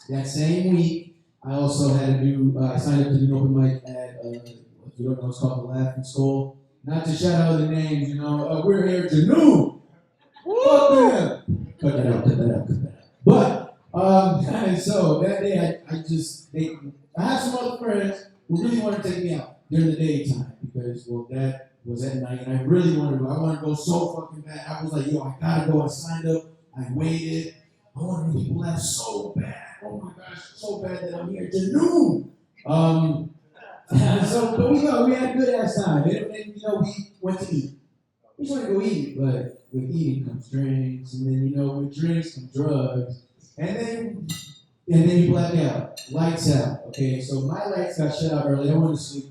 Speaker 1: that same week, I also had to do I signed up to do an open mic at if you don't know, it's called the Laughing Skull. Not to shout out the names, we're here at Junoon. Fuck them. Cut that out. But, so that day I have some other friends who really want to take me out during the daytime because, that was at night and I really wanted to go. I wanted to go so fucking bad. I was like, yo, I gotta go. I signed up. I waited. I wanted to make people laugh so bad. Oh my gosh, so bad that I'm here at Junoon. But we had a good ass time. And we went to eat. We just want to go eat, but with eating comes drinks, and then with drinks come drugs, and then you black out, lights out. Okay, so my lights got shut out early. I went to sleep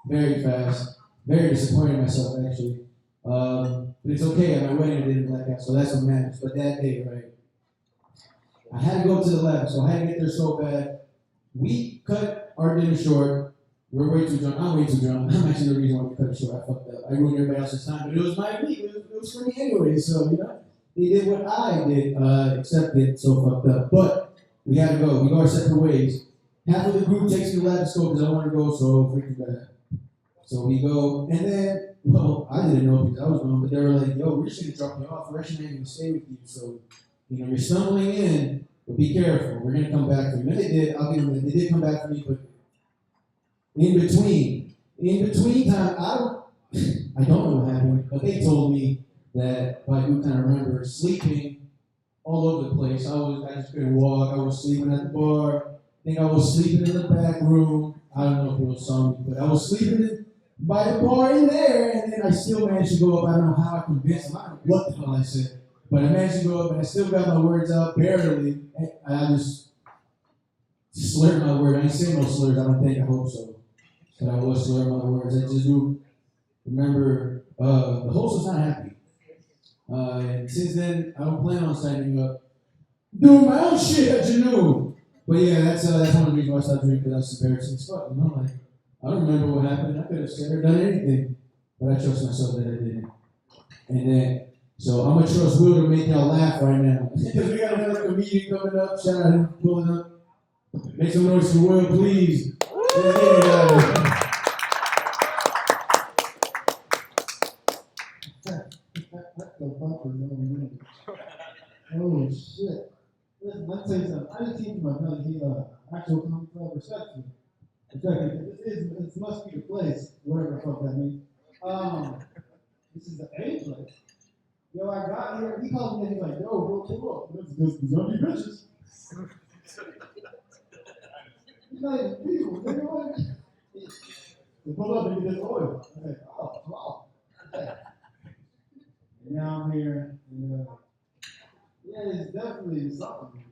Speaker 1: very fast, very disappointed in myself actually. But it's okay. At my wedding I didn't black out, so that's what matters. But that day, right, I had to go to the lab, so I had to get there so bad. We cut our dinner short. We're way too drunk. I'm way too drunk. I'm actually the reason why we cut it short. I fucked up. I ruined everybody else's time, but it was my week. It was for me anyway. So, they did what I did, except it so fucked up. But we had to go. We go our separate ways. Half of the group takes me to Latin School because I want to go so freaking bad. So we go, and then, I didn't know because I was wrong, but they were like, yo, we're just going to drop you off. We're actually not going to stay with you. So, you're stumbling in, but be careful. We're going to come back for you. And they did. I'll give them that. They did come back for me, but in between time, I don't know what happened, but they told me that, I do kind of remember sleeping all over the place. I just couldn't walk. I was sleeping at the bar. I think I was sleeping in the back room. I don't know if people saw me, but I was sleeping by the bar in there, and then I still managed to go up. I don't know how I convinced them. I don't know what the hell I said, but I managed to go up, and I still got my words out barely. I just slurred my word. I ain't saying no slurs. I don't think. I hope so. But I was slurring my words. I just do remember the host was not happy. And since then, I don't plan on signing up, doing my own shit at Junoon. But yeah, that's one of the reasons why I stopped drinking, because I was embarrassing as fuck. I don't remember what happened. I could have said or done anything, but I trust myself that I didn't. And then, so I'm gonna trust Will to make y'all laugh right now, because we got another comedian coming up. Shout out him pulling up. Make some noise for Will, please.
Speaker 3: Oh shit. Listen, let me tell you something. I just came from another actual comedy club reception. This must be the place, whatever the fuck that means. This is the A place. Yo, I got here, he called me and he's like, yo, pull up. There's gonna be bitches. He's not even people, nigga. They pull up and get this oil. I said, oh, wow. Okay. And now I'm here, and yeah, it's definitely something.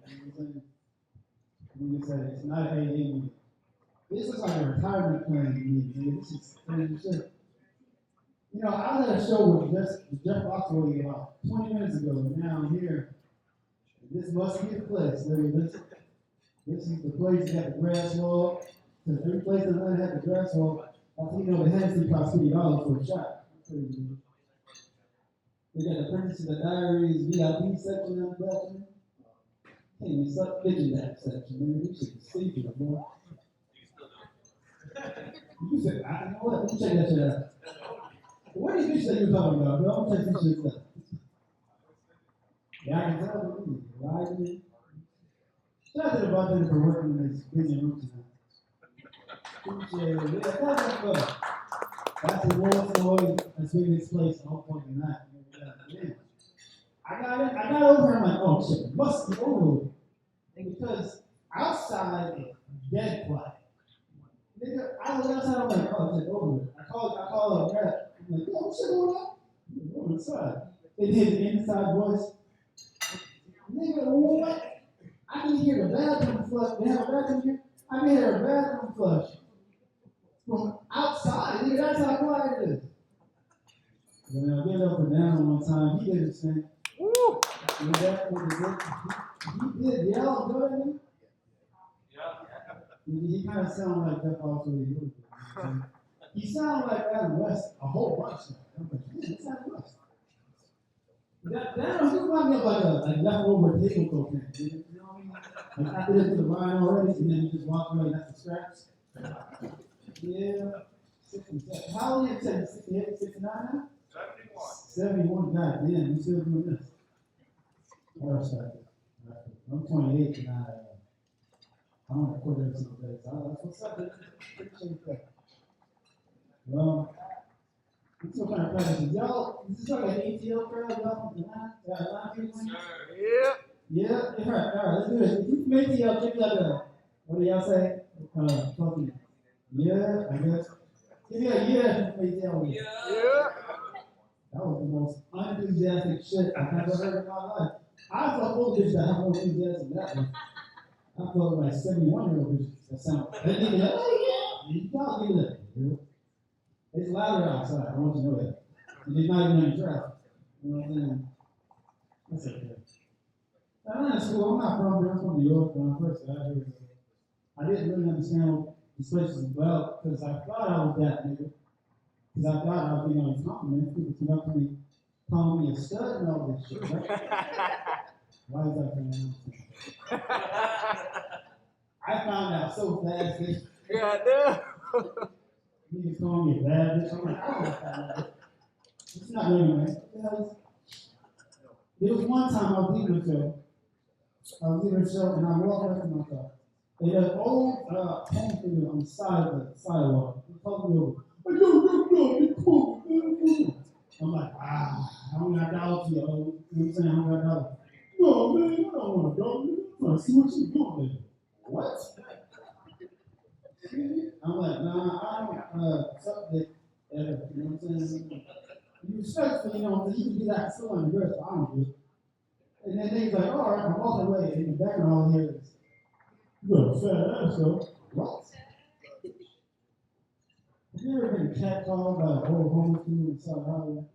Speaker 3: You said it's not an AA meeting. This is like a retirement plan meeting. This is crazy shit. I was at a show with Jeff Foxworthy about 20 minutes ago, and now I'm here. This must be the place. This is the place that got the grass wall. The three places that had the grass wall. The Hennessy cost $50 for a shot. They got the Princess of the Diaries VIP section on the bathroom. Hey, you suck bitch in that section, man. You should see it, boy. You said, I don't know what, let me check that shit out. What do you bitch that you're talking about, bro? I'm checking this shit out. Yeah, I can tell you, right? Shout out to the bartender for working in this busy room tonight. Yeah, that's fun. That's the world's noise that's been this place all fucking night. Yeah. I got over here, I'm like, oh shit, must be over here. Because outside is dead quiet. Nigga, I was outside, I'm like, oh, it's over here. I call a rep. I'm like, yo, what shit going on? Go inside. It hit the inside voice. Nigga, what? I can hear the bathroom flush. They have a bathroom here? I can hear a bathroom flush from outside. Nigga, that's how quiet it is. When I get up and down one time, he did his thing. Woo! He did. Y'all know that nigga? He kind of sounded like that also. He sounded like Adam West a whole bunch. I'm like, man, it's Adam West. That remind me of like leftover table cocaine. You know what I mean? Like I did it to the line already, and then you just walk away, that's the scraps. Yeah. 67. How old are you? 68, 69 now? 71. God damn, you still doing this? I respect it. I'm 28 and I don't record every single day. So that's what's up. Appreciate that. Well, I'm still trying to practice. Y'all, is this like an ATL crowd? Y'all from Atlanta people?
Speaker 5: Yeah.
Speaker 3: Yeah? All right, let's do this. If you from ATL, give me like a, what do y'all say? Fucking, yeah, I guess. Give me a yeah from ATL.
Speaker 5: Yeah.
Speaker 3: That was the most unenthusiastic shit I've ever heard in my life. I thought those bitches that have more enthusiasm than that one. I felt like 71-year-old bitches that sound. They give me like, oh yeah, y'all give me that. It's louder outside. I want you to know that. And it's not even in traffic. You know what I'm saying? That's okay. I'm not school. I'm not from here. I'm from New York. When I first got here, I didn't really understand what this place was about because I thought I was that nigga. Because I thought I was being on a compliment. People came up to me, calling me a stud and all this shit. Right? Why is that for I found out so fast that niggas calling me a bad bitch. I'm like, I don't know that. It's not really, man. There was one time I was leaving the show. And I walked away from my car. And there's an old home figure on the side of the sidewalk. He called me over. Yo, be cool. I'm like, I don't got dollars for you, old. You know what I'm saying? I don't got dollars. No, man, I don't want to go. I'm trying to see what you're doing there. What? I'm like, nah, I don't, suck dick ever. You know what I'm saying? You respectfully, you know, you can do that still on your dress, but I don't do it. And then they's like, all right, I'm walking away. And in the background here is, you got a fat ass, though. What? Have you ever been catcalled by a whole homeless dude in South Hollywood?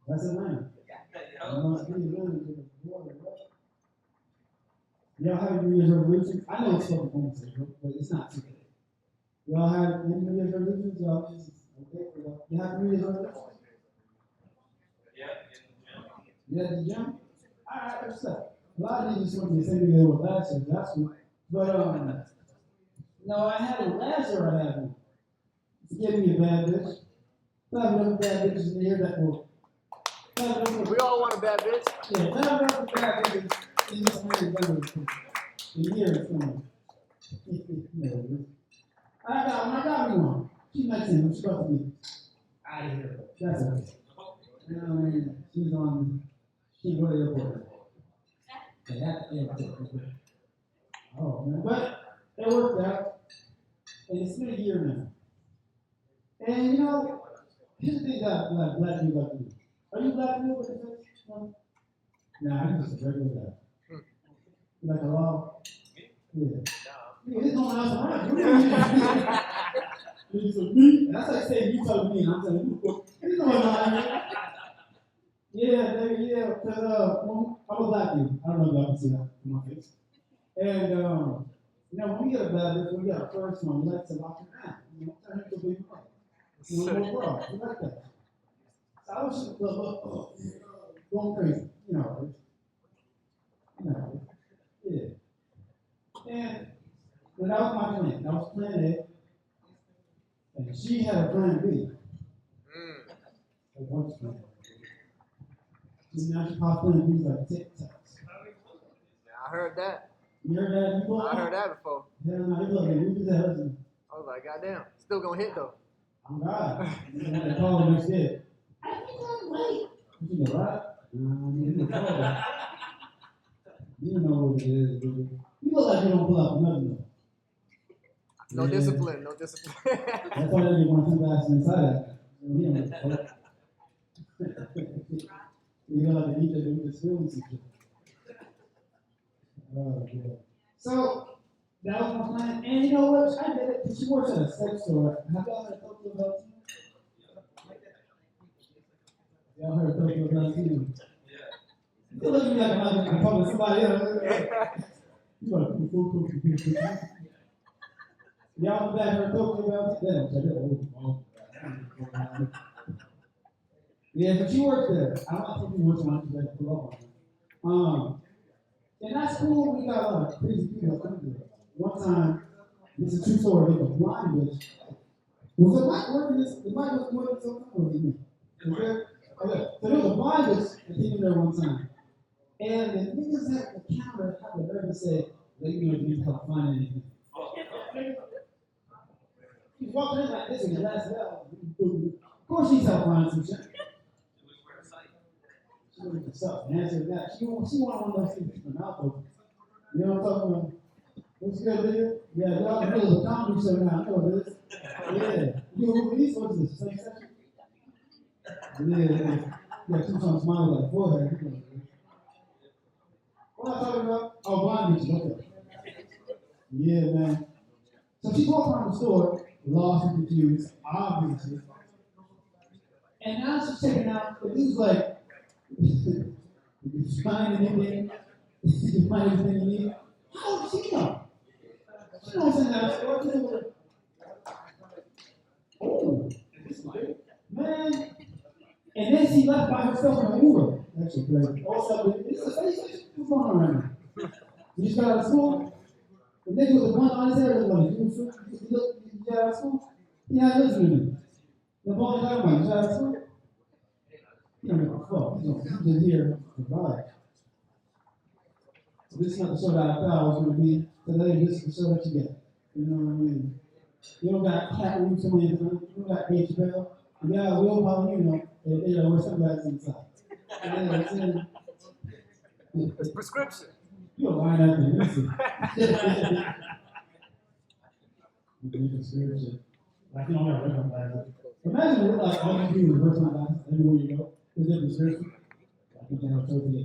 Speaker 3: That's Atlanta. You must be really to the border, right? Y'all have New Year's resolutions? I know it's fucking homeless, but it's not too bad. Y'all have any New Year's resolutions? Y'all just, okay, you have New Year's resolutions? Yeah, the gym? Alright, that's up. A lot of these just want to be the same thing they were last year, that's cool. But, no, I had it last year, I had one. It's giving me a bad bitch. Not enough bad bitches in here that will.
Speaker 5: We all want a bad bitch.
Speaker 3: Yeah, not enough bad bitches in this man in years from I got me one. She's nice and she's about to be out of here. That's okay. You know what I mean? She go to the airport. They have to airport. Oh man. But it worked out. And it's been a year now. And you know, here's the thing that black people like to do. Are you black people with the face? No? Nah, I'm just a regular guy. You like a law? Yeah. Yeah, there's no one else around. It's me. That's like saying you talk to me and I'm telling you. You know what I'm saying? Yeah, baby, yeah. Because I'm a black dude. I don't know if y'all can see that in my face. And you know, when we get a bad bitch, when we got a first one, we like to lock it down. You know, turn it into a big one. You know, more bro. We like that. So I was just going crazy. You know, yeah. And that was my plan. That was plan A. And she had a plan B.
Speaker 5: Mm.
Speaker 3: A bunch of plan B. Now she popped plan B's like Tic Tacs.
Speaker 5: Yeah, I heard that.
Speaker 3: You heard that before?
Speaker 5: I heard that before.
Speaker 3: Hell no, you look like we just had husband.
Speaker 5: I was like, goddamn, still gonna hit though.
Speaker 3: I'm God. You know, they call him next day. I think I'm late. You know what? You know what it is, dude. You look like you don't pull out nothing though.
Speaker 5: No discipline, no discipline.
Speaker 3: That's why they want some guys inside that. You know, you know, like they need to do the students and shit. Oh, yeah. So, that was my plan. And you know what? I did it. She works at a sex store. Have y'all heard of Tokyo Valentino? Y'all heard of Tokyo Valentino? You look at me like I'm talking to somebody else. You got to put y'all back heard of Tokyo Valentino? Yeah, but she works there. I don't think she works on it because I pull up on her. In that school, we got a lot of crazy people that come there. One time, this is a true story, with a blind bitch. Was the mic working this? The mic was working so was it me? Okay. So there was a blind bitch that came in there one time. And the niggas at the counter had the nerve to say, let me know if you need help finding anything. She's walking in like this in the last bell. Of course she's help finding some shit. She wanted to suck and answer that. She wanted one of those things to come out though. You know what I'm talking about? What's good, nigga? Yeah, y'all in the middle of a comedy show now. I know this. Yeah. You know who these? What is this? Same section? Yeah. You got two times smiling like forehead. What am I talking about? Oh, blind bitches. Okay. Yeah, man. So she walked around the store, lost and confused, obviously. And now she's checking out. The dude's like, you find anything? You find anything you need? How does she know? She knows in that store. Oh, man. And then she left by herself in an Uber. That's crazy. What's up, dude? What's going on right now? You just got out of school? The nigga with the one on his hair was like, you got out of school? Yeah, listen to me. The boy talking about, you got out of school? You don't give a fuck. He's just here to provide. So this is not the show that I thought I was going to be. Today, this is the show that you get. You know what I mean? You don't got cat room so many times. You don't got HBO. You got willpower, you know, where somebody's inside.
Speaker 5: It's prescription.
Speaker 3: You're lying out there. Listen. Prescription. Like, you don't ever recognize it. Imagine what, like, all you do is work on that everywhere you go. Is it prescription? Like, you can have totally.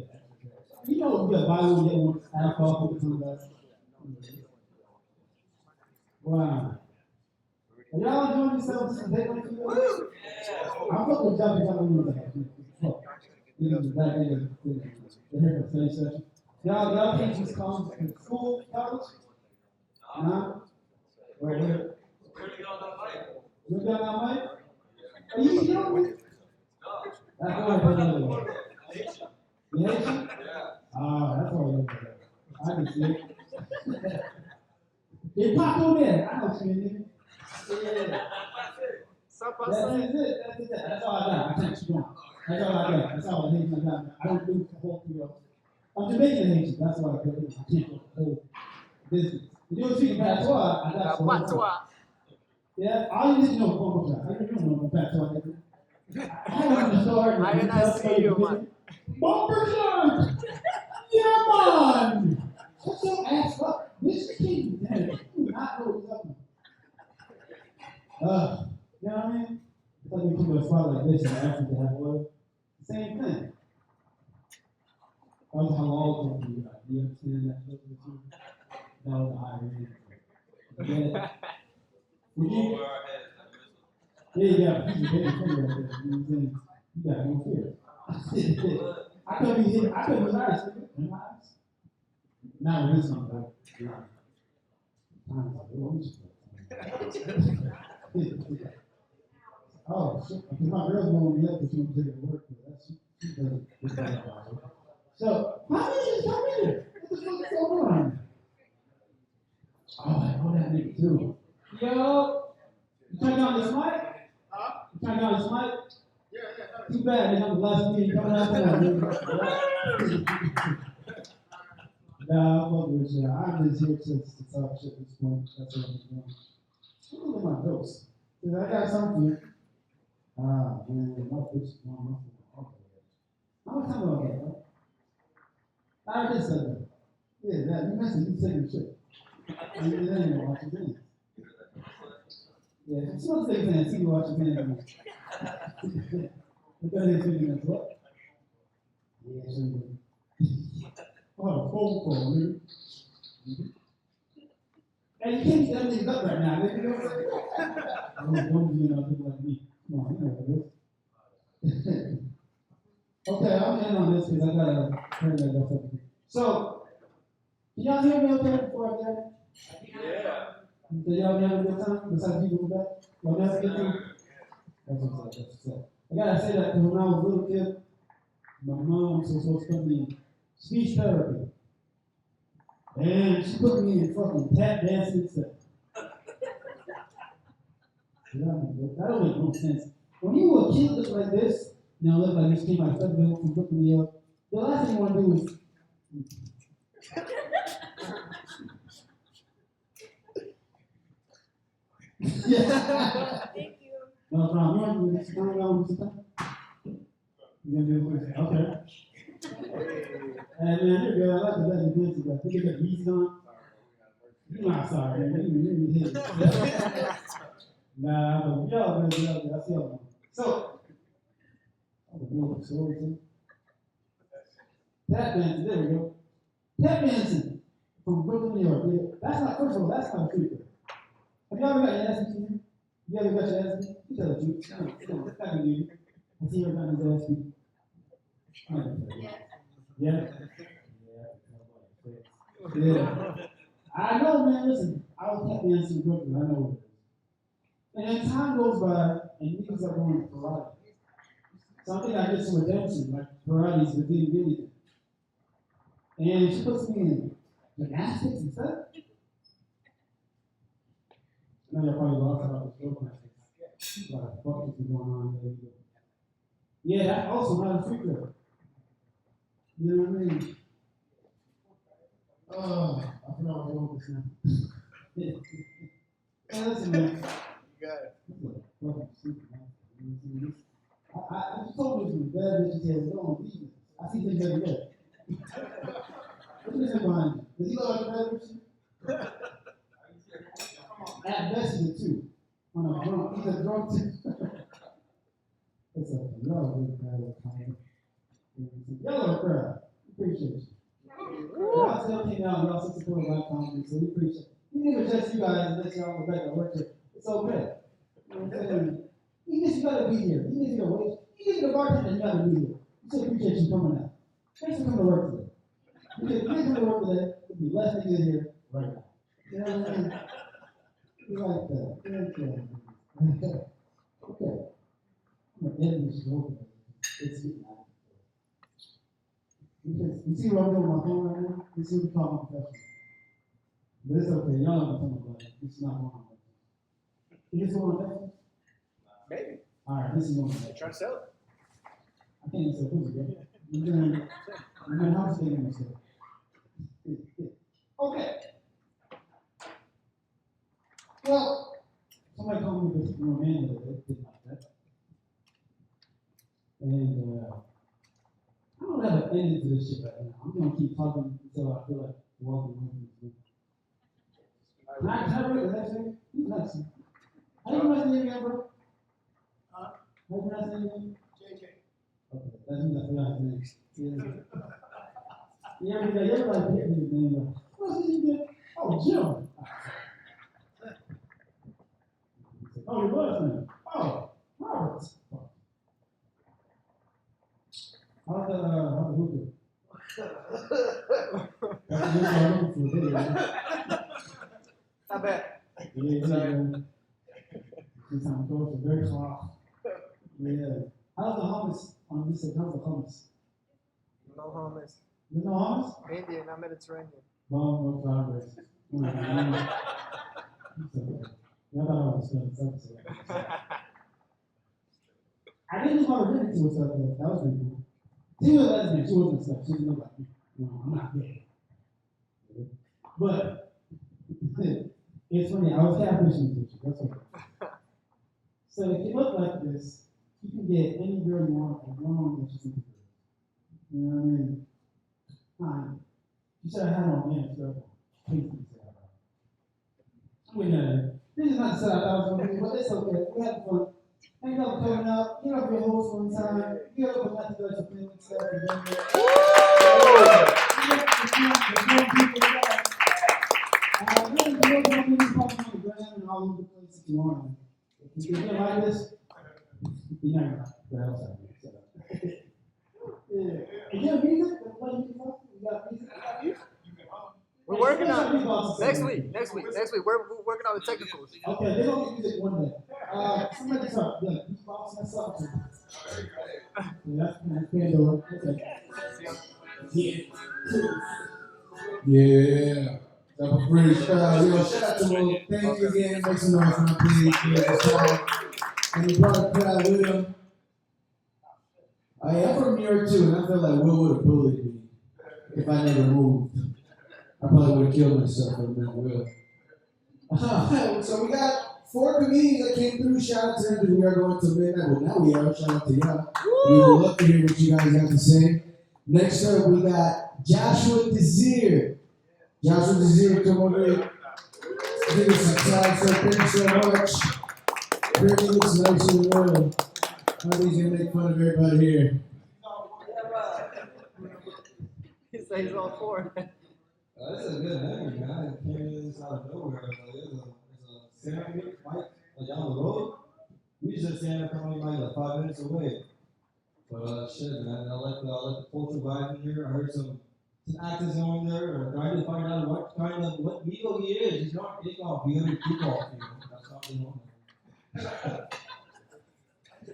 Speaker 3: You know, you got buy one, get one, half off with the sunglasses. Wow. Are y'all enjoying yourselves? I'm fucking jumping on the you know, the back end of the haircut study session. Y'all teach these columns in school, college? No? Wait. You got that mic? Are you young? No. That's why I put another one. You Haitian? Ah, that's why you put it. I can see it. They pop on there. I know what you mean. Yeah. That's it. That's all I got. I can't keep going. That's all I got. That's all I Haitian I got. I don't do the whole thing. I'm Jamaican Haitian. That's why I put it. I can't do the whole business. You don't speak patois. I got
Speaker 5: Patois.
Speaker 3: Yeah, all you need to know is Pocasangre. I didn't know patois. I don't understand.
Speaker 5: I did not see you, man.
Speaker 3: Pocasangre! Yeah, man! Shut your ass up. Mr. King, damn it. You do not know what's up. You know what I mean? It's like you come to a spot like this and ask them to have oil. Same thing. That was how all of them do. You understand that? That was the irony. You get it? Yeah, you got a piece of baby finger right there. You know what I'm saying? You got no fear. I couldn't be nice. Not with this one, though. Oh, shit. Because my girl's going to be up because she wants to take it to work. She doesn't. So, how did you come in here? What the fuck is going on? Oh, I know that nigga too. Yo, you turn on this last meeting coming out tonight. Nah, I'm fucking with you. I'm just here to talk shit at this point. That's what I'm doing. Look at my jokes. Cause I got something. Ah, man, my bitch, my I'm gonna talk about that, right? I just said that. Yeah, that you mentioned you taking a shit. You didn't even watch your hands. Yeah, I'm supposed to take hands. See you watch your hands. Because they're thinking that's what? Yeah, sure you do. Oh, phone call, dude. Hey, you can't get everything up right now. Nigga. Don't be people like me. Come on, you know what it is. Okay, I'm in on this because I gotta turn that up. So, can y'all hear me okay before I get it? Yeah. So y'all have a good time besides people with that? Y'all have a good time? That's what's up, that's what's up. I gotta say that because when I was a little kid, my mom was supposed to put me in speech therapy. And she put me in fucking tap dancing and stuff. That don't make no sense. When you were a kid look like this, look like this came out of Federal from Brooklyn, New York, the last thing you want to do is yeah.
Speaker 6: Thank you.
Speaker 3: No problem. You want to do this? Turn around with some time? You gonna do it? Okay. And man, here you go. I like the way you dance. I think you got beats on. You're not sorry, man. You hit it. Nah, y'all, man. I see y'all. So, I'm gonna do it. So, tap dancing. There we go. Tap dancing from Brooklyn, New York. Yeah. That's not, first of all, that's not free. Have y'all ever got your ass beat here? You ever got your ass beat? You tell the truth. Come on, it's not gonna do you. I see everybody his ass beat. Yeah. Yeah. I know, man. Listen, I was tap dancing in Brooklyn. I know what it is. And then time goes by, and niggas are going to karate. So I think I get some redemption, like karate's but didn't get anything. And she puts me in gymnastics and stuff. I know y'all probably lost about the stroke gymnastics. A lot of fuck is going on there. Yeah, that's also not a free throw. You know what I mean? Oh, I forgot what I wrote this now. Hey, listen, man.
Speaker 5: You got it.
Speaker 3: I just told you this was bad bitches here. Don't leave me. I see things every day. What's this behind you? Does he look like a bad bitch? At best, he's a two. On a drunk. He's a drunk two. It's okay. Y'all are good crowd. Y'all are a crowd. Appreciate you. Y'all still came out. Y'all still supported Black comedy, so we appreciate it. Even if it's just you guys and let y'all go back and work here, it's okay. You know what I'm saying? Even if you gotta be here, even if you're a wait, even if you're a bartender, you gotta be here. We still appreciate you coming out. Thanks for coming to work today. You didn't come to work today, there'd be less niggas here right now. You know what I mean? We like that. Okay. Okay. I'm gonna end this show. It's getting out. You see what I'm doing with my phone right now? You see what we call my professional. But it's okay. Y'all don't tell me about it. It's not going on. You just want to
Speaker 5: Maybe.
Speaker 3: all right, this is one.
Speaker 5: Trying to sell it.
Speaker 3: I can't even say who's it. You're gonna have to stay in this. Okay. Well, somebody told me this from a man the other day, didn't like that. And I don't have an ending to this shit right now. I'm gonna keep talking until I feel like walking away from this room. Can I read the next thing? Who's next? How do you pronounce your name again, bro? How do you pronounce your name again? JJ. Okay, that means I forgot his name. Yeah, everybody forget his name. What's his name? Oh, Jim. Oh, your last name. Oh, Robert. How's the hookah? That's what I'm looking for video.
Speaker 5: Not bad.
Speaker 3: Yeah. This time close, very hot. Yeah. How's the hummus on this? How's the hummus?
Speaker 5: No hummus.
Speaker 3: There's no hummus?
Speaker 5: Indian, not Mediterranean.
Speaker 3: Well, no progress. I thought I was going to say. I didn't lose my virginity to her stuff, though. That was pretty cool. She was a lesbian. She wasn't stuff. She was like, I'm not gay. But it's funny. I was catfishing this picture. That's okay. So if you look like this, you can get any girl you want as long as she's into girls. You know what I mean? Fine. You should have had on man stuff. Please say that. I mean, this is not the set I thought I was going to do, but it's okay. We had fun. Thank you for coming out. You know, for your host one time. You know, for not to go to film and stuff. And then, really, if you don't want to post on the gram and all over the place that you want. If you get like this, you're not going to the hell's out of here. Yeah. Is there music? What do you got music?
Speaker 5: We're working on it. Next week. We're working on the technicals.
Speaker 3: Okay, they're going to get music one day. Somebody talk. Yeah, beatbox, that's something. Yeah, that's Pandora. Okay.
Speaker 1: Yeah. That was British crowd. Yo, shout out to Will. Thank you again. Make some noise for my please. Yeah, song. And he brought a crowd with him. I'm from New York too, and I feel like Will would have bullied me if I never moved. I probably would have killed myself if I met Will. So we got 4 comedians that came through. Shout out to them because we are going to midnight. Well, now we are. Shout out to y'all. We would love to hear what you guys have to say. Next up, we got Joshua Desir. Joshua Desir, come over here. Give us some time, so thank you so much. Brittany looks nice in the world. I think he's going to make fun of everybody here.
Speaker 5: He says he's all for it.
Speaker 1: This is a good name, man. It came in out of nowhere. There's a ceramic mic down the road. We just stand coming like 5 minutes away. But shit, man, I like the culture vibe in here. I heard some actors on there trying to find out what Migo he is. He's not kickoff. He's gonna kick off. That's not the one.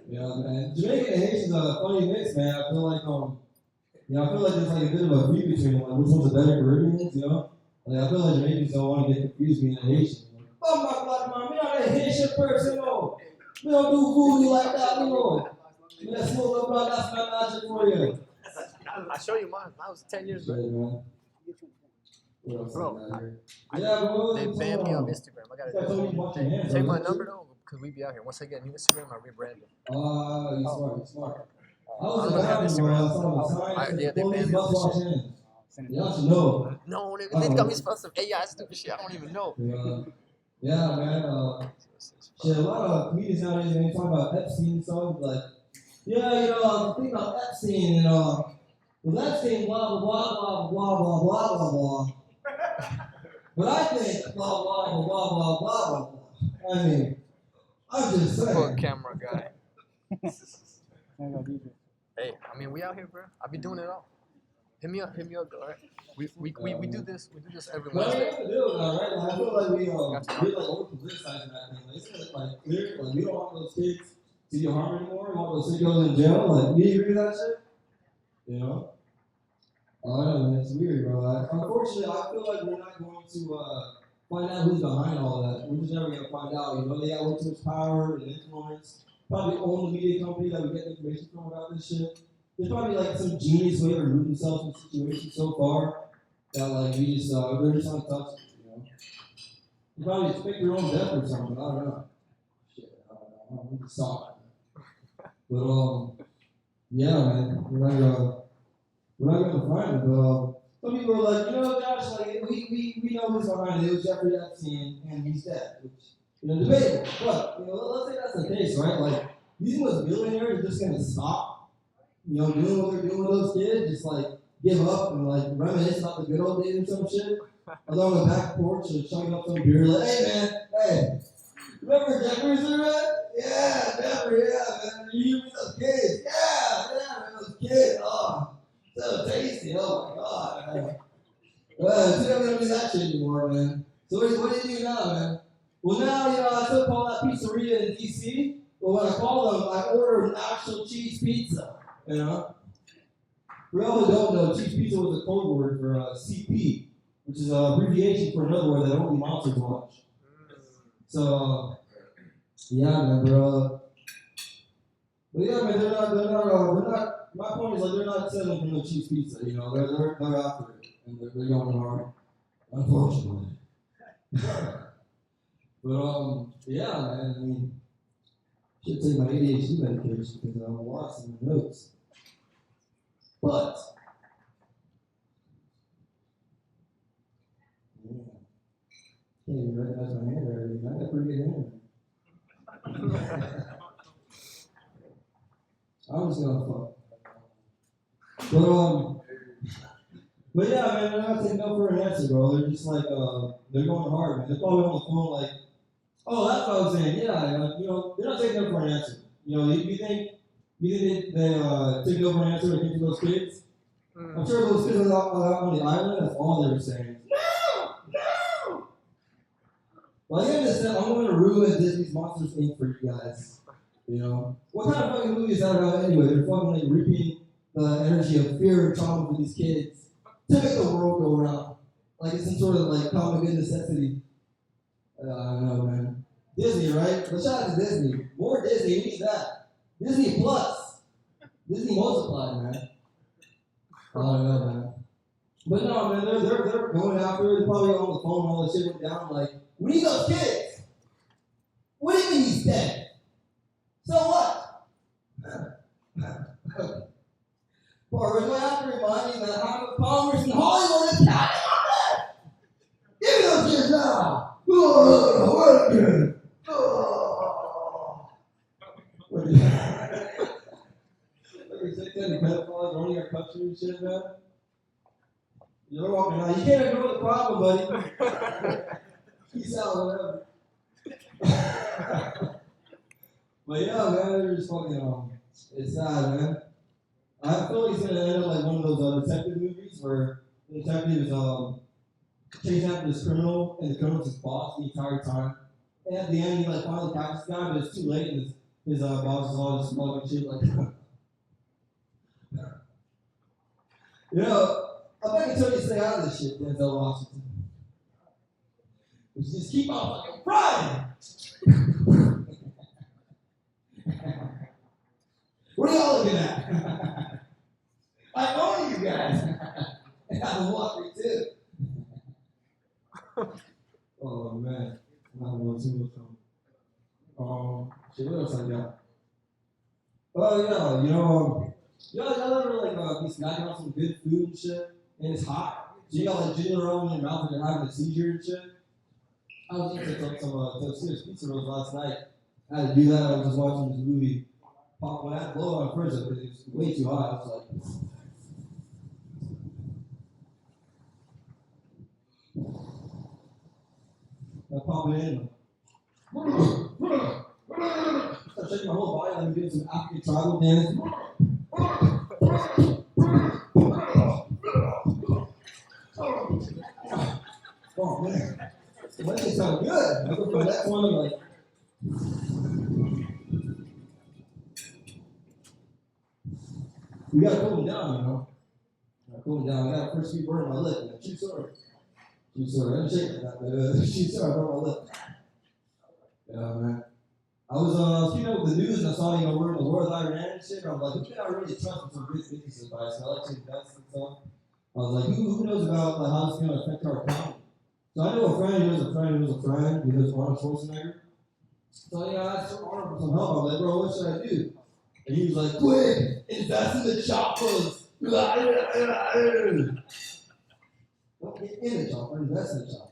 Speaker 1: Yeah, man. Jamaican and Haitians are a funny mix, man. I feel like I feel like there's like a bit of a feud between them, like which one's the better Caribbeans, you know? Like I feel like Jamaicans don't want to get confused being a Haitian. Like, oh my God, man, me not a Haitian person, no. We don't do voodoo like that, you know. Let's smoke up, bro. That's my magic for you.
Speaker 5: I'll show you mine. That was 10 years ago.
Speaker 1: Man. What else
Speaker 5: Bro,
Speaker 1: I got here? Yeah, bro.
Speaker 5: They banned me on Instagram. I gotta take my number though, because we be out here. Once I get a new Instagram, I rebrand it.
Speaker 1: You smart. I
Speaker 5: I
Speaker 1: was
Speaker 5: don't have
Speaker 1: Instagram.
Speaker 5: Yeah, they banned me on this shit.
Speaker 1: Y'all should know.
Speaker 5: No, they got me supposed to AI stupid shit. I don't even know.
Speaker 1: Yeah, man. Shit, a lot of comedians nowadays, when they talk about Epstein and stuff, like, yeah, you know, think about Epstein and well, Epstein, blah, blah, blah, blah, blah, blah, blah, blah, blah. But I think blah, blah, blah, blah, blah, blah, blah. I mean, I'm just saying.
Speaker 5: Full camera guy. Hey, I mean, we out here, bro. I be doing it all. Hit me up, all right? We do this every Wednesday.
Speaker 1: Right? Like, I feel like we over politicizing that thing. Like, it's like clear, like we don't want those kids to get harmed anymore. We want those kids in jail. Like, you agree with that shit? You know? I don't know, it's weird, bro. Unfortunately, I feel like we're not going to find out who's behind all that. We're just never going to find out. You know, they got way too much power and influence. Probably own the media company that we get information from about this shit. There's probably like some genius way to remove themselves from situations so far that like we just they're just untouched, you know. You probably expect your own death or something. I don't know. Shit, I don't know. I'm just talking. But yeah, man, we're not gonna find it. But some people are like, you know, Josh, like we know who's behind it. It was Jeffrey Epstein, and he's dead. Which, you know, debatable. But you know, let's say that's the case, right? Like these most billionaires are just gonna stop. You know, doing what they're doing with those kids, just like give up and like reminisce about the good old days or some shit. Along the back porch and chugging up some beer, like, hey man, hey, remember Jeffrey's man? Yeah, Jeffrey, yeah, man. You with those kids? Yeah, man, those kids. Oh, so tasty. Oh my god. Man. See, I'm gonna do that shit anymore, man. So what do you do now, man? Well, now, you know, I still call that pizzeria in DC, but when I call them, I order an actual cheese pizza. You know? For all who don't know, cheese pizza was a code word for CP, which is an abbreviation for another word that only monsters watch. So, yeah, man, bro.
Speaker 6: But yeah, man, they're not. My point is like they're not settling for no cheap pizza. You know, they're after it, and they're going hard. Unfortunately. But yeah, man. I mean, should take my ADHD medication because I'm lost in my notes. But yeah, can't even recognize my handwriting. I got pretty good handwriting. I'm just gonna fuck. But yeah, man, they're not taking no for an answer, bro. They're just like, they're going hard, man. They're probably on the phone like, oh, that's what I was saying. Yeah, you know, they're not taking no for an answer. You know, you think they take no for an answer against those kids? I'm sure those kids out on the island, that's all they were saying. No! Well, at the end of this step, I'm going to ruin Disney's Monsters Inc. for you guys. You know? What kind of fucking movie is that about anyway? They're fucking like reaping the energy of fear and trauma for these kids to make the world go around. Like it's some sort of like common good necessity. I don't know, man. Disney, right? But shout out to Disney. More Disney, we need that. Disney Plus. Disney multiplied, man. I don't know, man. But no, man, they're going after it. They're probably on the phone, all this shit went down. Like, we need those kids. What do you mean he's dead? So what? Or do I have to remind you that half of Congress in Hollywood is counting on that? Give me those kids now! What again? What are you saying? Pedophiles running your country and shit, man? You're walking out. You can't ignore the problem, buddy. Peace out, whatever. But yeah, man, they're just fucking, it's sad, man. I feel like it's gonna end up like one of those detective movies where the detective is chasing after this criminal and the criminal's his boss the entire time. And at the end, he like finally catches the guy, but it's too late, and his boss is all just smug and shit like. You know, I bet until you stay out of this shit, Denzel Washington. Just keep on fucking frying. What are y'all looking at? I own you guys. And I'm walking too. Oh man. I'm not going too much shit, what else I got? Oh yeah, you know, y'all ever like be snacking on some good food and shit, and it's hot. So you got like ginger roll in your mouth and you're having a seizure and shit. I was eating some serious pizza rolls last night. I had to do that. I was just watching this movie. When I had to blow it on the fridge because it was way too hot, I was like, I pop it in. Start shaking my whole body, like I'm doing some African tribal dance. Oh man, that shit sounds good. I go for the next one, I'm like. We gotta cool them down, you know. Gotta cool them down. I got a first few burn my lip. Man. True story. True story. I didn't shake like that, but true story. I burned my lip. Yeah, man. I was keeping up with the news and I saw, you know, we're in the war with Iran and shit. And I was like, who can I really trust with some good business advice? I like to invest and stuff. I was like, who knows about like, how this is going to affect our economy? So I know a friend who knows a friend who knows a friend who knows Arnold Schwarzenegger. So, yeah, I asked Arnold for some help. I was like, bro, what should I do? And he was like, quick, invest in the choppers. Don't get in the chopper, invest in the chopper.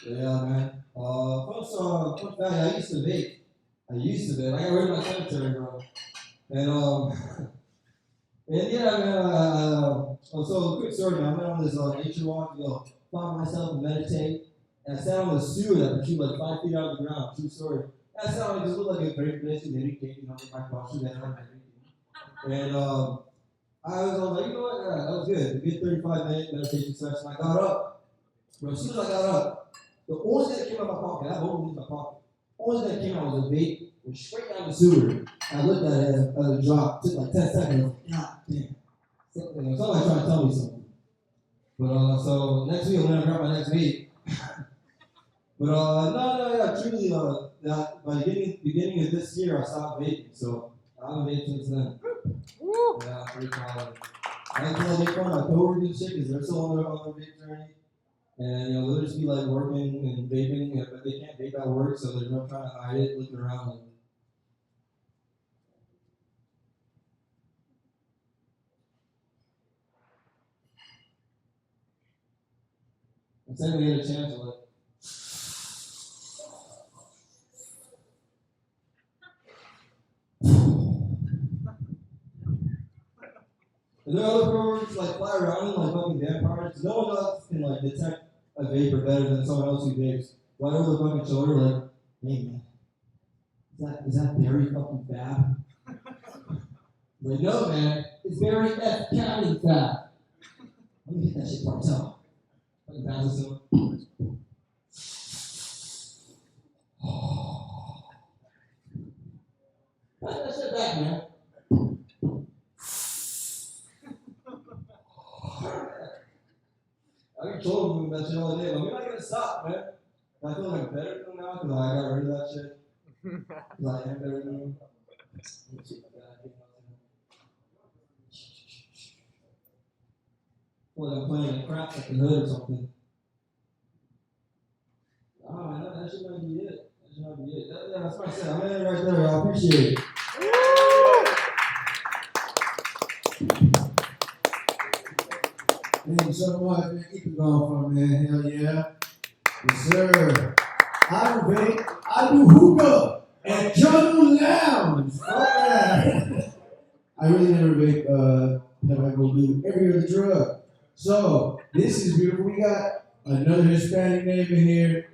Speaker 6: Yeah, man. Fun fact, I used to vape. I got rid of my cemetery, bro. And yeah, man, so quick story, man. I went on this nature walk to go find myself and meditate. And I sat on the sewer that would shoot like 5 feet out of the ground. True story. I sat on it, just looked like a great place to meditate, you know, get my posture down and everything. And I was like, you know what? Yeah, that was good. A good 35-minute meditation session. I got up. Bro, as soon as I got up, the only thing that came out of my pocket, I have only in my pocket. The only thing that came out was a vape, went straight down the sewer. I looked at it as a drop. Took like 10 seconds. I was like, God damn. Somebody trying to tell me something. But so next week, I'm gonna grab my next vape. But yeah, truly, that by the beginning of this year, I stopped vaping, so I haven't vaped since then.
Speaker 5: Woo!
Speaker 6: Yeah, I'm pretty proud of it. I like to make fun of my coworkers and shit because they're still on their vape journey. And they'll just be like working and vaping, but they can't vape at work, so they're not trying to hide it, looking around like. I'm saying we get a chance to like. And there are other coworkers like fly around like fucking vampires. No one else can like detect a vapor better than someone else who vapes. Right over the fucking shoulder, like, hey man, is that Barry fucking Fab? Like, no man, it's Barry F. County Fab. Let me hit that shit cartel. Fucking bounces him. Pass that shit back, man. I control moving that shit all day, but we're not gonna stop, man. I feel like better than them now because I got rid of that shit. Because I am better than them. Well, I'm playing a crap at the hood or something. Oh man, that should not be it. That should not be it. Yeah, that's what I said. I'm in it right there. I appreciate it.
Speaker 1: Thank you so much, man. Keep it going for me, man. Hell yeah. Yes, sir. I don't vape. I do hookah and Junoon lounge. Okay. I really never vape. Have I go do every other drug. So this is beautiful. We got another Hispanic name in here.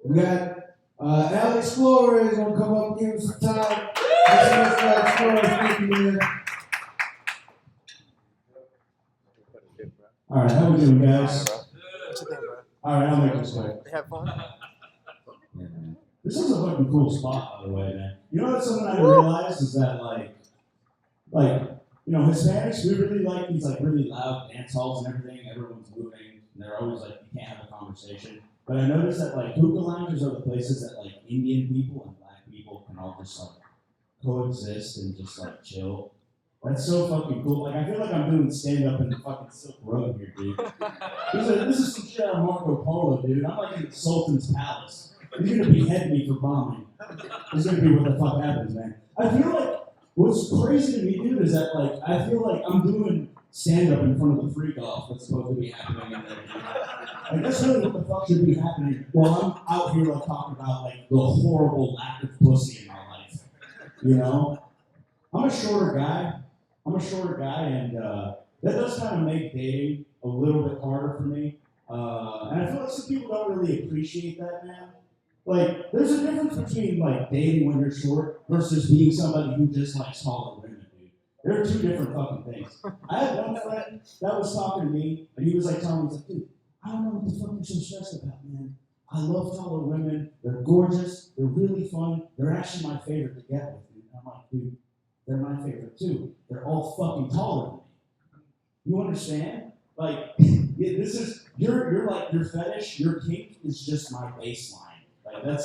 Speaker 1: We got Alex Flores gonna come up and give us some time. Alex Flores, thank you, man.
Speaker 2: All right, how we doing, guys?
Speaker 5: What you think, bro?
Speaker 2: All right, I'll make this quick.
Speaker 5: You have fun?
Speaker 2: This is a fucking cool spot, by the way, man. You know what? Something I realized is that, Hispanics, we really like these like really loud dance halls and everything. Everyone's moving, and they're always like, you can't have a conversation. But I noticed that like hookah lounges are the places that like Indian people and black people can all just like coexist and just like chill. That's so fucking cool. Like I feel like I'm doing stand up in the fucking Silk Road here, dude. This is some shit out of Marco Polo, dude. I'm like in the Sultan's palace. You're gonna behead me for bombing. This is gonna be what the fuck happens, man. I feel like what's crazy to me, dude, is that like I feel like I'm doing stand up in front of the freak off that's supposed to be happening in there. Like that's really what the fuck should be happening while I'm out here like talking about like the horrible lack of pussy in my life. You know? I'm a shorter guy, and that does kind of make dating a little bit harder for me. And I feel like some people don't really appreciate that, man. Like, there's a difference between like dating when you're short versus being somebody who just likes taller women, dude. There are two different fucking things. I had one friend that was talking to me, and he was like telling me, he's like, dude, I don't know what the fuck you're so stressed about, man. I love taller women. They're gorgeous. They're really fun. They're actually my favorite to get with, dude. And I'm like, dude, they're my favorite too. They're all fucking taller than me. You understand? Like, this is you're like your fetish, your kink is just my baseline. Like that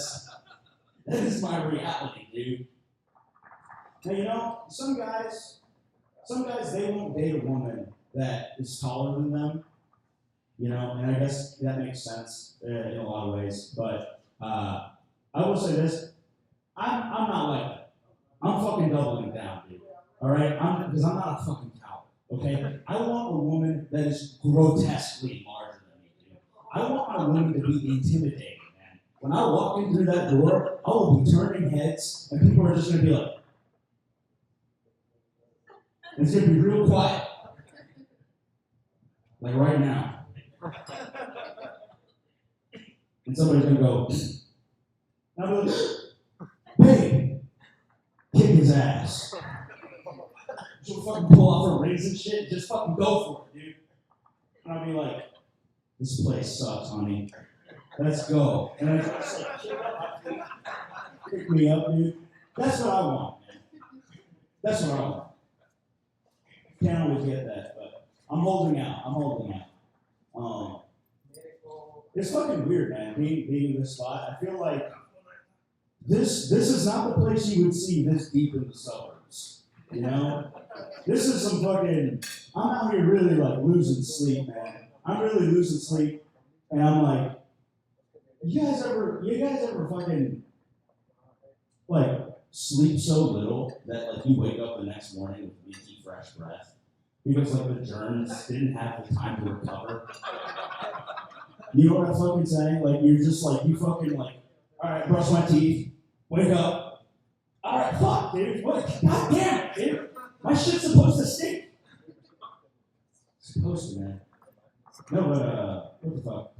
Speaker 2: is my reality, dude. Now you know, some guys they won't date a woman that is taller than them. You know, and I guess that makes sense in a lot of ways. But I will say this: I'm not like that. I'm fucking doubling down, dude. All right, because I'm not a fucking coward. Okay, I want a woman that is grotesquely larger than me, dude. I want my woman to be intimidating, man. When I walk in through that door, I will be turning heads, and people are just gonna be like, and it's gonna be real quiet, like right now. And somebody's gonna go, and I'll be like, babe, kick his ass. She'll fucking pull off her rings and shit, just fucking go for it, dude. And I'll be like, this place sucks, honey. Let's go. And I just like, pick me up, dude. That's what I want, man. That's what I want. Can't always get that, but I'm holding out.
Speaker 7: It's fucking weird, man, being in this spot. I feel like this is not the place you would see this deep in the suburbs. You know? This is some fucking, I'm out here really like losing sleep, man. I'm really losing sleep. And I'm like, you guys ever fucking like sleep so little that like you wake up the next morning with minty fresh breath? Because like the germs didn't have the time to recover. You know what I'm fucking saying? Like you're just like, you fucking like, alright, brush my teeth, wake up. Alright, fuck, dude. What? God damn it, dude. My shit's supposed to stink. Supposed to, man. No, but what the fuck?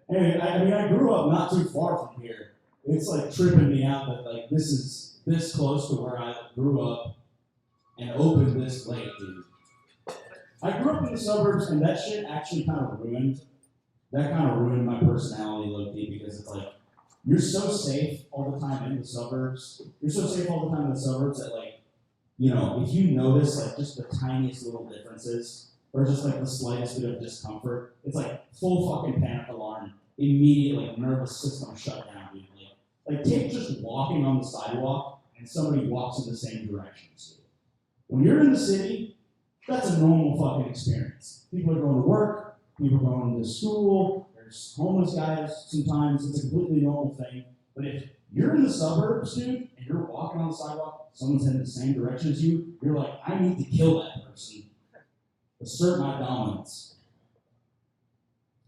Speaker 7: Anyway, I mean, I grew up not too far from here. It's like tripping me out that like this is this close to where I grew up and opened this late, dude. I grew up in the suburbs, and that shit actually kind of ruined my personality, low-key, because it's like, you're so safe all the time in the suburbs. You're so safe all the time in the suburbs that, like, you know, if you notice, like, just the tiniest little differences, or just, like, the slightest bit of discomfort, it's like full fucking panic alarm, immediate, like, nervous system shut down, dude. Like, take just walking on the sidewalk, and somebody walks in the same direction as you. When you're in the city, that's a normal fucking experience. People are going to work, people are going to school, there's homeless guys sometimes, it's a completely normal thing. But if you're in the suburbs, dude, and you're walking on the sidewalk, someone's heading the same direction as you, you're like, I need to kill that person. Assert my dominance.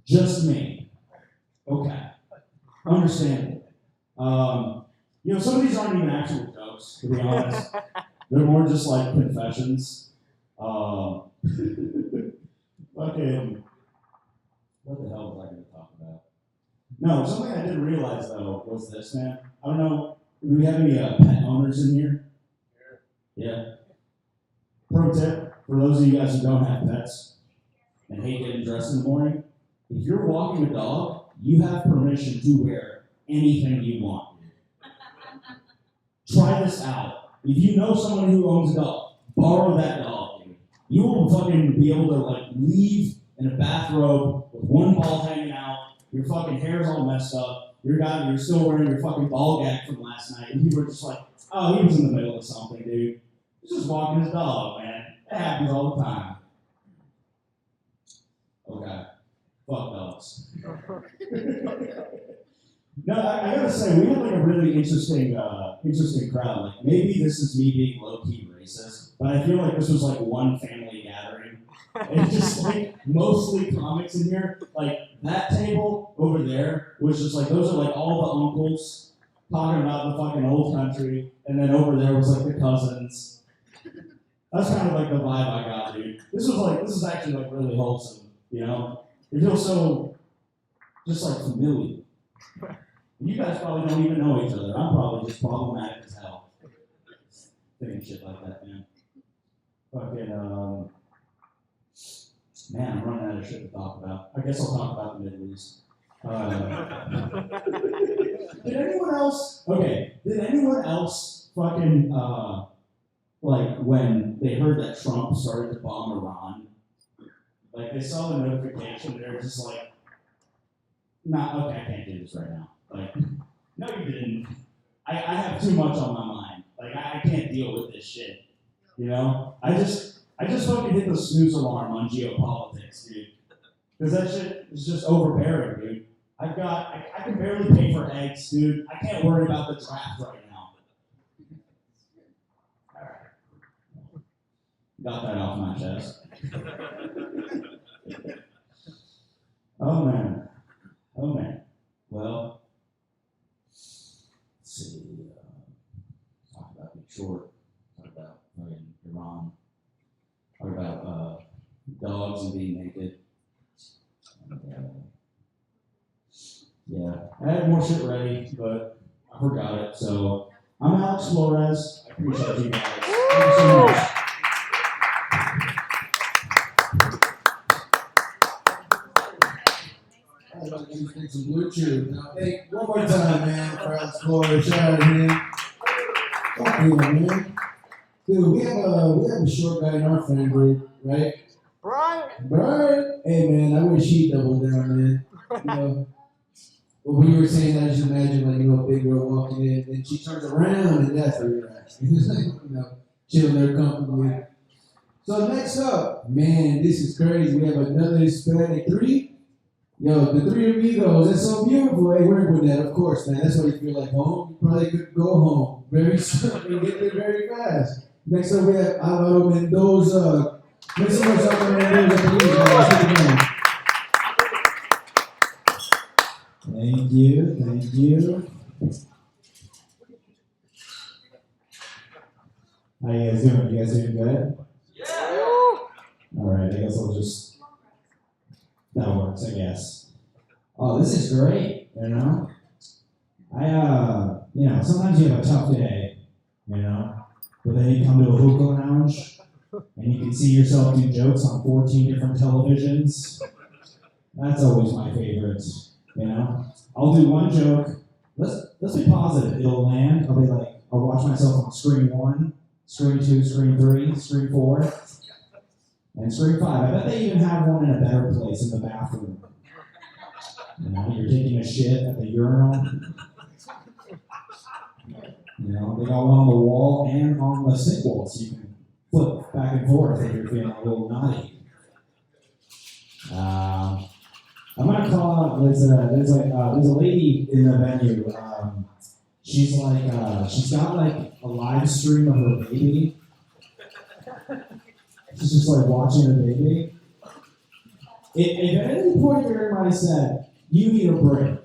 Speaker 7: Just me. Okay. Understandable. You know, some of these aren't even actual jokes, to be honest. They're more just like confessions. Fucking, what the hell was I going to talk about? No, something I didn't realize though was this, man. I don't know, do we have any pet owners in here? Yeah. Pro tip, for those of you guys who don't have pets and hate getting dressed in the morning, if you're walking a dog, you have permission to wear anything you want. Try this out. If you know someone who owns a dog, borrow that dog, dude. You will fucking be able to like leave in a bathrobe with one ball hanging out, your fucking hair's all messed up, you're still wearing your fucking ball gag from last night, and people are just like, oh, he was in the middle of something, dude. He's just walking his dog, man. It happens all the time. Okay. Fuck dogs. No, I gotta say, we had like a really interesting crowd. Like maybe this is me being low-key racist, but I feel like this was like one family gathering. And just like mostly comics in here. Like that table over there was just like, those are like all the uncles talking about the fucking old country, and then over there was like the cousins. That's kind of like the vibe I got, dude. This is actually like really wholesome, you know? It feels so just like familiar. You guys probably don't even know each other. I'm probably just problematic as hell. Thinking shit like that, man. Fucking, man, I'm running out of shit to talk about. I guess I'll talk about the Middle East. Did anyone else fucking, like, when they heard that Trump started to bomb Iran, like, they saw the notification, they were just like, nah, okay, I can't do this right now. Like, no, you didn't. I have too much on my mind. Like, I can't deal with this shit. You know? I just fucking hit the snooze alarm on geopolitics, dude. Because that shit is just overbearing, dude. I can barely pay for eggs, dude. I can't worry about the draft right now. Alright. Got that off my chest. Oh, man. Well, let's see. Talk about Big Short. Talk about fucking Iran. Talk about dogs and being naked. And, yeah, I had more shit ready, but I forgot it. So I'm Alex Flores. I appreciate you guys. Thank you so much.
Speaker 1: Some blue chew. Now, hey, one more time, man, for Alex Flores. Shout out to him. Fuck you, man. Dude, we have a short guy in our friend group, right? Brian. Hey man, I wish he doubled down, man. You know, but when you were saying that, I just imagine like a big girl walking in, and she turns around, and that's where you're at. Chilling there comfortably. So next up, man, this is crazy. We have another Hispanic three. Yo, the three amigos, that's so beautiful. Hey, we're with that, of course, man. That's why you feel like home. You probably could go home very soon and get there very fast. Next up, we have Alvaro Mendoza. Make some noise out there, Mendoza, please, guys. Thank you. How you guys doing? You guys doing good? Yeah! Alright, I guess I'll just... That works, I guess. Oh, this is great, you know? Sometimes you have a tough day, you know? But then you come to a hookah lounge, and you can see yourself do jokes on 14 different televisions. That's always my favorite, you know? I'll do one joke. Let's be positive. It'll land. I'll be like, I'll watch myself on screen 1, screen 2, screen 3, screen 4, and screen 5. I bet they even have one in a better place in the bathroom. You know, you're taking a shit at the urinal. You know, they got one on the wall and on the sink wall, so you can flip back and forth if you're feeling a little naughty. I'm gonna call out. There's a lady in the venue. She's got like a live stream of her baby. She's just like watching her baby. If at any point during my set you need a break,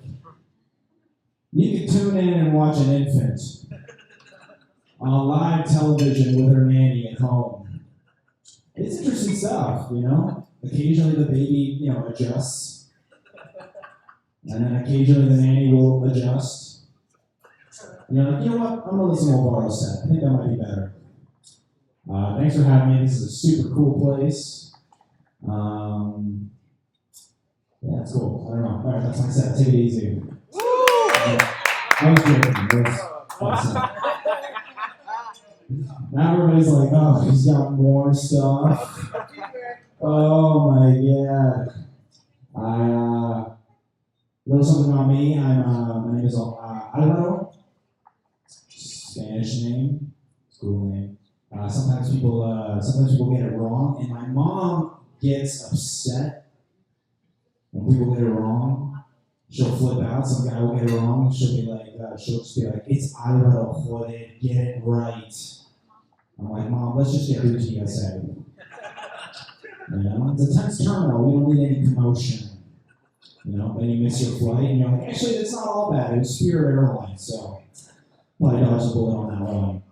Speaker 1: you can tune in and watch an infant on live television with her nanny at home. It's interesting stuff, you know. Occasionally the baby, adjusts. And then occasionally the nanny will adjust. You know what? I'm gonna listen to Alvaro's set. I think that might be better. Thanks for having me. This is a super cool place. Yeah, it's cool. I don't know. All right, that's my set. Take it easy. I was joking. Awesome. Now everybody's like, oh, he's got more stuff. Oh my god. A little something about me. My name is Alvaro. Spanish name. School name. Sometimes people get it wrong, and my mom gets upset when people get it wrong. She'll flip out. Some guy will get it wrong. She'll just be like, it's Alvaro, joder, get it right. I'm like, Mom, let's just get through TSA. You know, it's a tense terminal. We don't need any commotion. You know, then you miss your flight, and you're like, actually, it's not all bad. It was Spirit Airlines, so probably dodged a bullet on that one.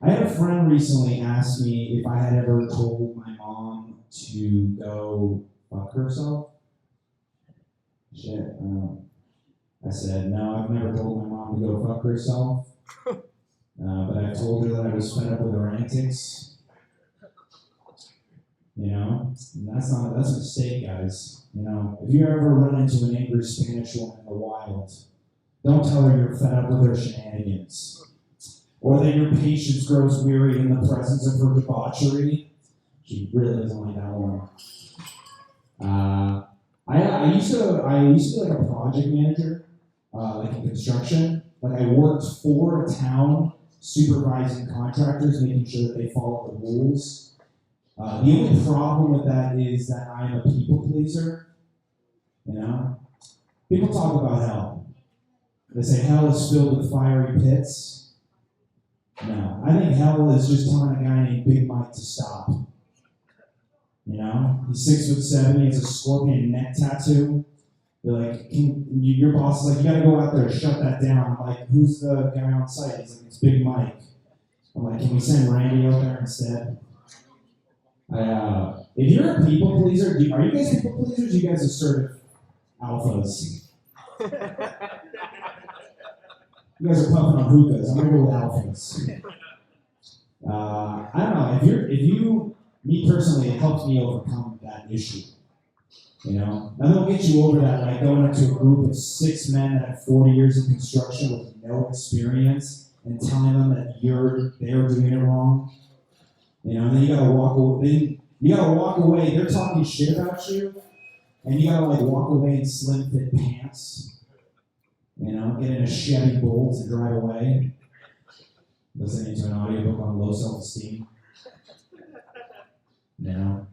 Speaker 1: I had a friend recently ask me if I had ever told my mom to go fuck herself. Shit, I said, no, I've never told my mom to go fuck herself. But I told her that I was fed up with her antics. You know, and that's a mistake, guys. You know, if you ever run into an angry Spanish woman in the wild, don't tell her you're fed up with her shenanigans. Or that your patience grows weary in the presence of her debauchery. She really doesn't like that one. I used to be like a project manager, like in construction. Like I worked for a town supervising contractors, making sure that they follow the rules. The only problem with that is that I'm a people pleaser. You know? People talk about hell. They say hell is filled with fiery pits. No, I think hell is just telling a guy named Big Mike to stop. You know? He's 6'7", he has a scorpion neck tattoo. They're like, your boss is like, you gotta go out there and shut that down. I'm like, who's the guy on site? He's like, it's Big Mike. I'm like, can we send Randy out there instead? If you're a people pleaser, are you guys people pleasers? You guys assertive alphas. You guys are puffing on hookahs. I'm gonna go with alphas. I don't know. Me personally, it helps me overcome that issue. You know, nothing will get you over that. Like going into a group of 6 men that have 40 years of construction with no experience and telling them that they're doing it wrong.
Speaker 7: You know, and then you gotta walk away. Then you gotta walk away. They're talking shit about you, and you gotta like walk away in slim fit pants. You know, get in a Chevy Bolt and drive away. Listening to an audiobook on low self-esteem. You know,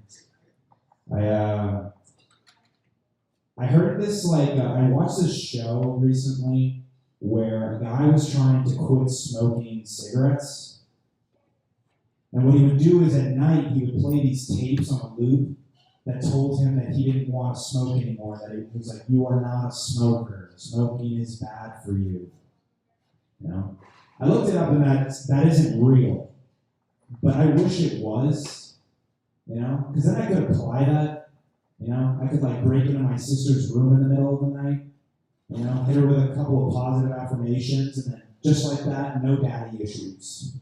Speaker 7: I heard this I watched this show recently where a guy was trying to quit smoking cigarettes, and what he would do is at night he would play these tapes on a loop that told him that he didn't want to smoke anymore. That it was like, you are not a smoker. Smoking is bad for you. You know, I looked it up and that isn't real, but I wish it was. You know, because then I could apply that. You know, I could like break into my sister's room in the middle of the night. You know, hit her with a couple of positive affirmations, and then just like that, no daddy issues.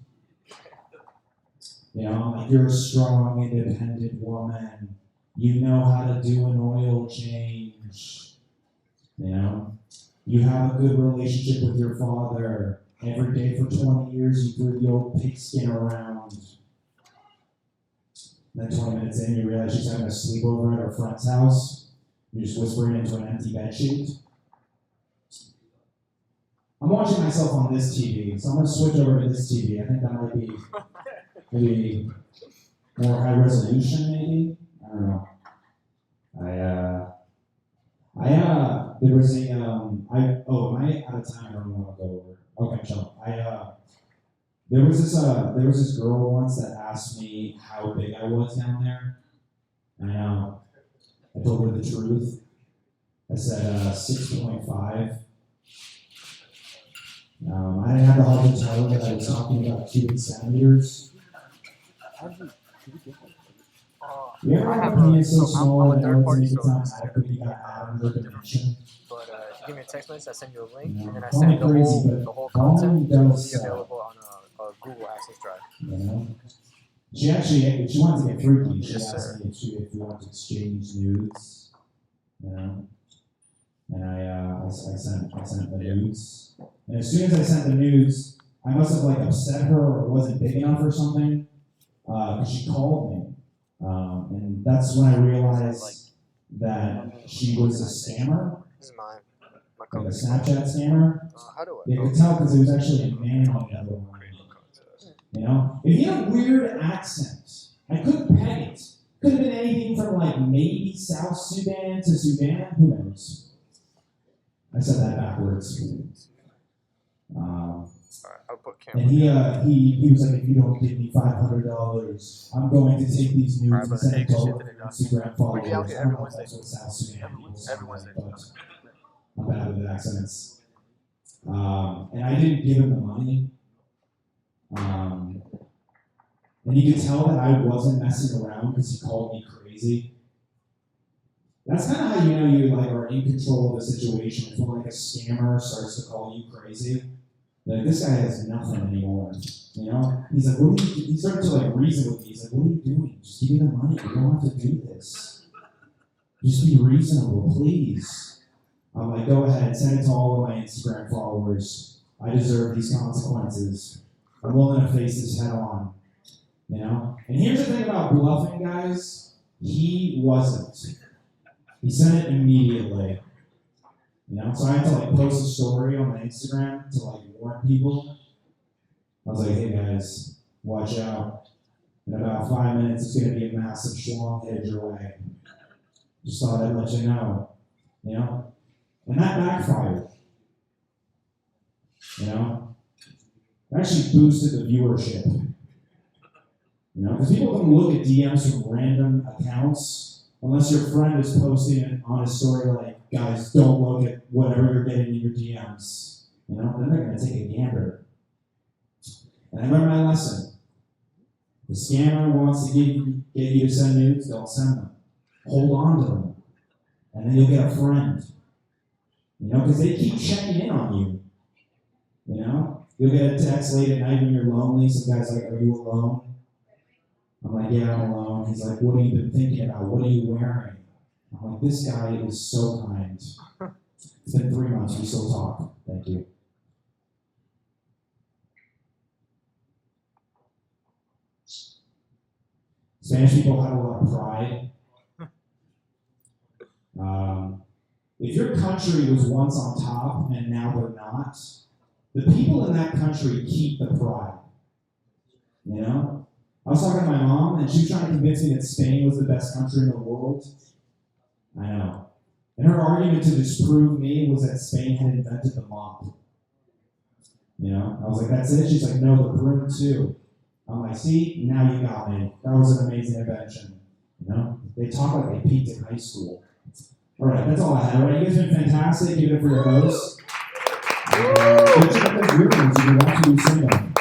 Speaker 7: You know, like, you're a strong, independent woman. You know how to do an oil change. You know, you have a good relationship with your father. Every day for 20 years, you threw the old pigskin around. And then 20 minutes in, you realize she's having a sleepover at her friend's house. You're just whispering into an empty bedsheet. I'm watching myself on this TV, so I'm going to switch over to this TV. I think that might be maybe more high resolution, maybe. I don't know. There was a, am I out of time? I don't want to go over. Okay, chill. There was this girl once that asked me how big I was down there. And I told her the truth. I said 6.5. I didn't have the heart to tell her that I was talking about cubic centimeters. You ever have a penis so small that no one thinks it's not adequate, you got out of the dimension?
Speaker 5: But if you give me a text message, I send you a link,
Speaker 7: You know,
Speaker 5: and then I
Speaker 7: call me
Speaker 5: send
Speaker 7: crazy,
Speaker 5: the whole
Speaker 7: but Colin
Speaker 5: content. It will
Speaker 7: does
Speaker 5: be available on a Google Access Drive.
Speaker 7: You know? She wanted to get freaky. She
Speaker 5: Yes,
Speaker 7: asked me if we wanted to exchange nudes. You know? And I sent the nudes. And as soon as I sent the nudes, I must have like upset her or it wasn't big enough or something. Because she called me. And that's when I realized that she was a scammer.
Speaker 5: This is mine. My
Speaker 7: Like a
Speaker 5: company.
Speaker 7: Snapchat scammer.
Speaker 5: How do I?
Speaker 7: They could tell because it was actually a man on the other line. You know? If he had a weird accent, I couldn't peg it. Could have been anything from like maybe South Sudan to Sudan. Who knows? I said that backwards.
Speaker 5: Alright, I'll put camera.
Speaker 7: And he was like, if you don't give me $500, I'm going to take these nudes and send it to all of your Instagram followers.
Speaker 5: We be out here
Speaker 7: I don't
Speaker 5: every
Speaker 7: know if
Speaker 5: Wednesday.
Speaker 7: that's what South Sudan people sound
Speaker 5: Every
Speaker 7: like,
Speaker 5: Wednesday.
Speaker 7: but I'm bad with accents. And I didn't give him the money. And you could tell that I wasn't messing around because he called me crazy. That's kind of how you know you like are in control of the situation. It's when like a scammer starts to call you crazy. Like, this guy has nothing anymore. You know? He's like, what are you? He started to like reason with me. He's like, what are you doing? Just give me the money. You don't have to do this. Just be reasonable, please. I'm like, go ahead, send it to all of my Instagram followers. I deserve these consequences. I'm willing to face this head on. You know? And here's the thing about bluffing, guys. He wasn't. He sent it immediately. You know? So I had to like post a story on my Instagram to like warn people. I was like, hey guys, watch out. In about 5 minutes, it's going to be a massive schlong headed your way. Just thought I'd let you know. You know? And that backfired. You know? It actually boosted the viewership. You know? Because people can look at DMs from random accounts unless your friend is posting it on a story like, guys, don't look at whatever you're getting in your DMs. You know? Then they're going to take a gander. And I learned my lesson. The scammer wants to get you to send nudes, don't send them. Hold on to them. And then you'll get a friend. You know, because they keep checking in on you. You know? You'll get a text late at night when you're lonely. Some guy's like, are you alone? I'm like, yeah, I'm alone. He's like, what have you been thinking about? What are you wearing? I'm like, this guy is so kind. It's been 3 months. We still talk. Thank you. Spanish people have a lot of pride. If your country was once on top and now they're not, the people in that country keep the pride. You know? I was talking to my mom, and she was trying to convince me that Spain was the best country in the world. I know. And her argument to disprove me was that Spain had invented the mop. You know? I was like, that's it? She's like, no, the broom too. I'm like, see, now you got me. That was an amazing invention. You know? They talk like they peaked in high school. All right, that's all I had. All right, you guys have been fantastic. Give it up for your hosts. Go check out those rooms if you want to sing them.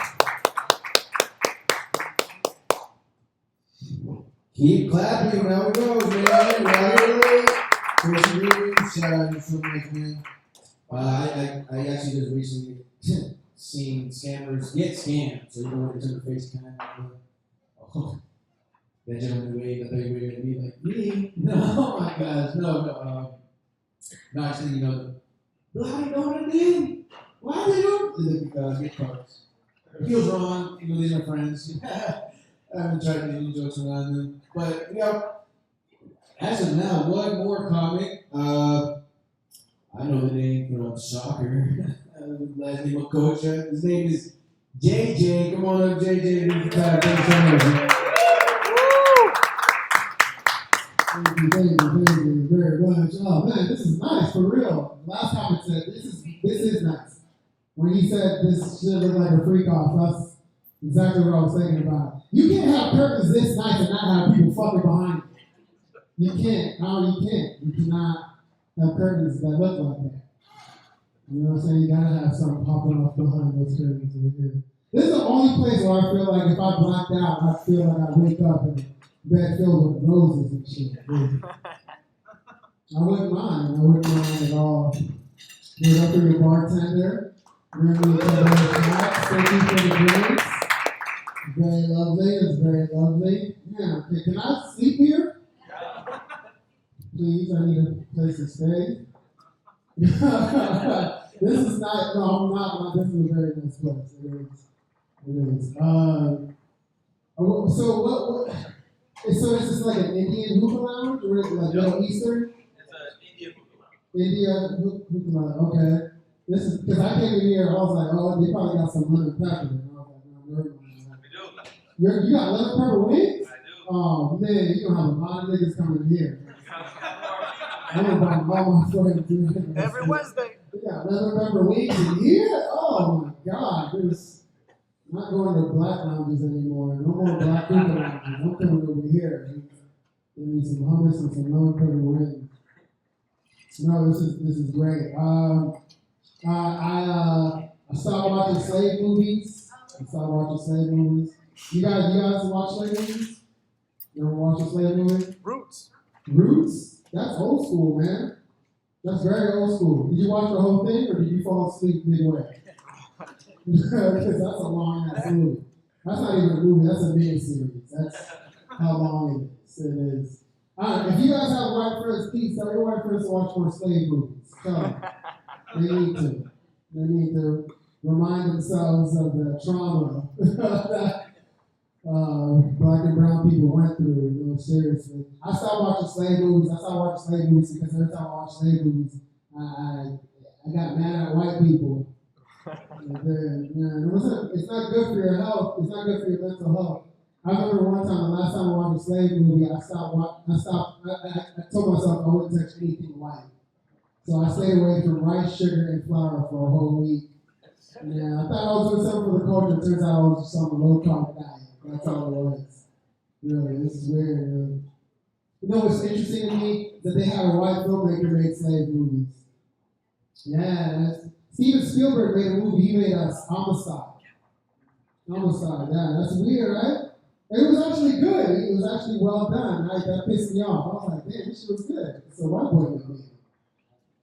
Speaker 1: Keep clapping, now it goes, man. Right? Shout out to Filmmaker, man. I actually just recently seen scammers get scammed. So you know when it's in the face kind of. Oh, that gentleman waved. I thought you were going to be like, me? No, oh my gosh, no. No, actually, you know, how you know what I did? Why did you? The gift cards. It feels wrong. You know, these are friends. I haven't tried to do any jokes around them. But, you know, as of now, one more comic. I know the name from soccer. Last name of Coach. His name is JJ. Come on up, JJ.
Speaker 3: Thank you very much. Oh man, this is nice for real. Last comment said this is nice. When he said this should look like a freak off, that's exactly what I was thinking about. You can't have curtains this nice and not have people fucking behind you. You can't. No, you can't. You cannot have curtains that look like that. You know what I'm saying? You gotta have something popping off behind those curtains over here. This is the only place where I feel like if I blacked out, I feel like I wake up and bed filled with roses and shit. I wouldn't mind at all. Give up for your bartender. Bring me each other shots. Thank you for the drinks. Very lovely. It's very lovely. Yeah. Okay, can I sleep here? Please, I need a place to stay. This is not. No, I'm not. This is a very nice place. It is. So what? So is this like an Indian hookah lounge or like Middle Eastern?
Speaker 8: It's an Indian hookah lounge.
Speaker 3: Indian hookah lounge. Okay. This is because I came in here. I was like, oh, they probably got some lemon pepper. And I was like, no, never mind.
Speaker 8: We do.
Speaker 3: You got lemon pepper wings?
Speaker 8: I do.
Speaker 3: Oh man, you gonna have a lot of niggas coming here. I'm gonna buy all my friends.
Speaker 5: Every Wednesday.
Speaker 3: We got lemon pepper wings in here. Oh my god, there's. Not going to black lounges anymore. No more black hookah lounges. I'm coming over here. Give me some hummus and some lemon pepper wings. No, this is great. I stopped watching slave movies. You guys watch slave movies? You ever watch a slave movie?
Speaker 5: Roots.
Speaker 3: Roots? That's old school, man. That's very old school. Did you watch the whole thing, or did you fall asleep midway? Because that's a long ass movie. That's not even a movie, that's a mini series. That's how long it is. It is. Alright, if you guys have white friends, please tell your white friends to watch more slave movies. Tell them. They need to. They need to remind themselves of the trauma that black and brown people went through, you know, seriously. I stopped watching slave movies. Because every time I watch slave movies, I got mad at white people. It's not good for your health. It's not good for your mental health. I remember one time, the last time I watched a slave movie, I told myself I wouldn't touch anything white. So I stayed away from rice, sugar, and flour for a whole week. Yeah, I thought I was doing something for the culture. It turns out I was just on a low-carb diet. That's all it was. Really, this is weird. Man. You know what's interesting to me? That they had a white filmmaker make slave movies. Yeah, Steven Spielberg made a movie. He made us Homicide. Yeah, that's weird, right? It was actually good. It was actually well done. Right? That pissed me off. I was like, damn, this shit was good. It's a white boy that made it.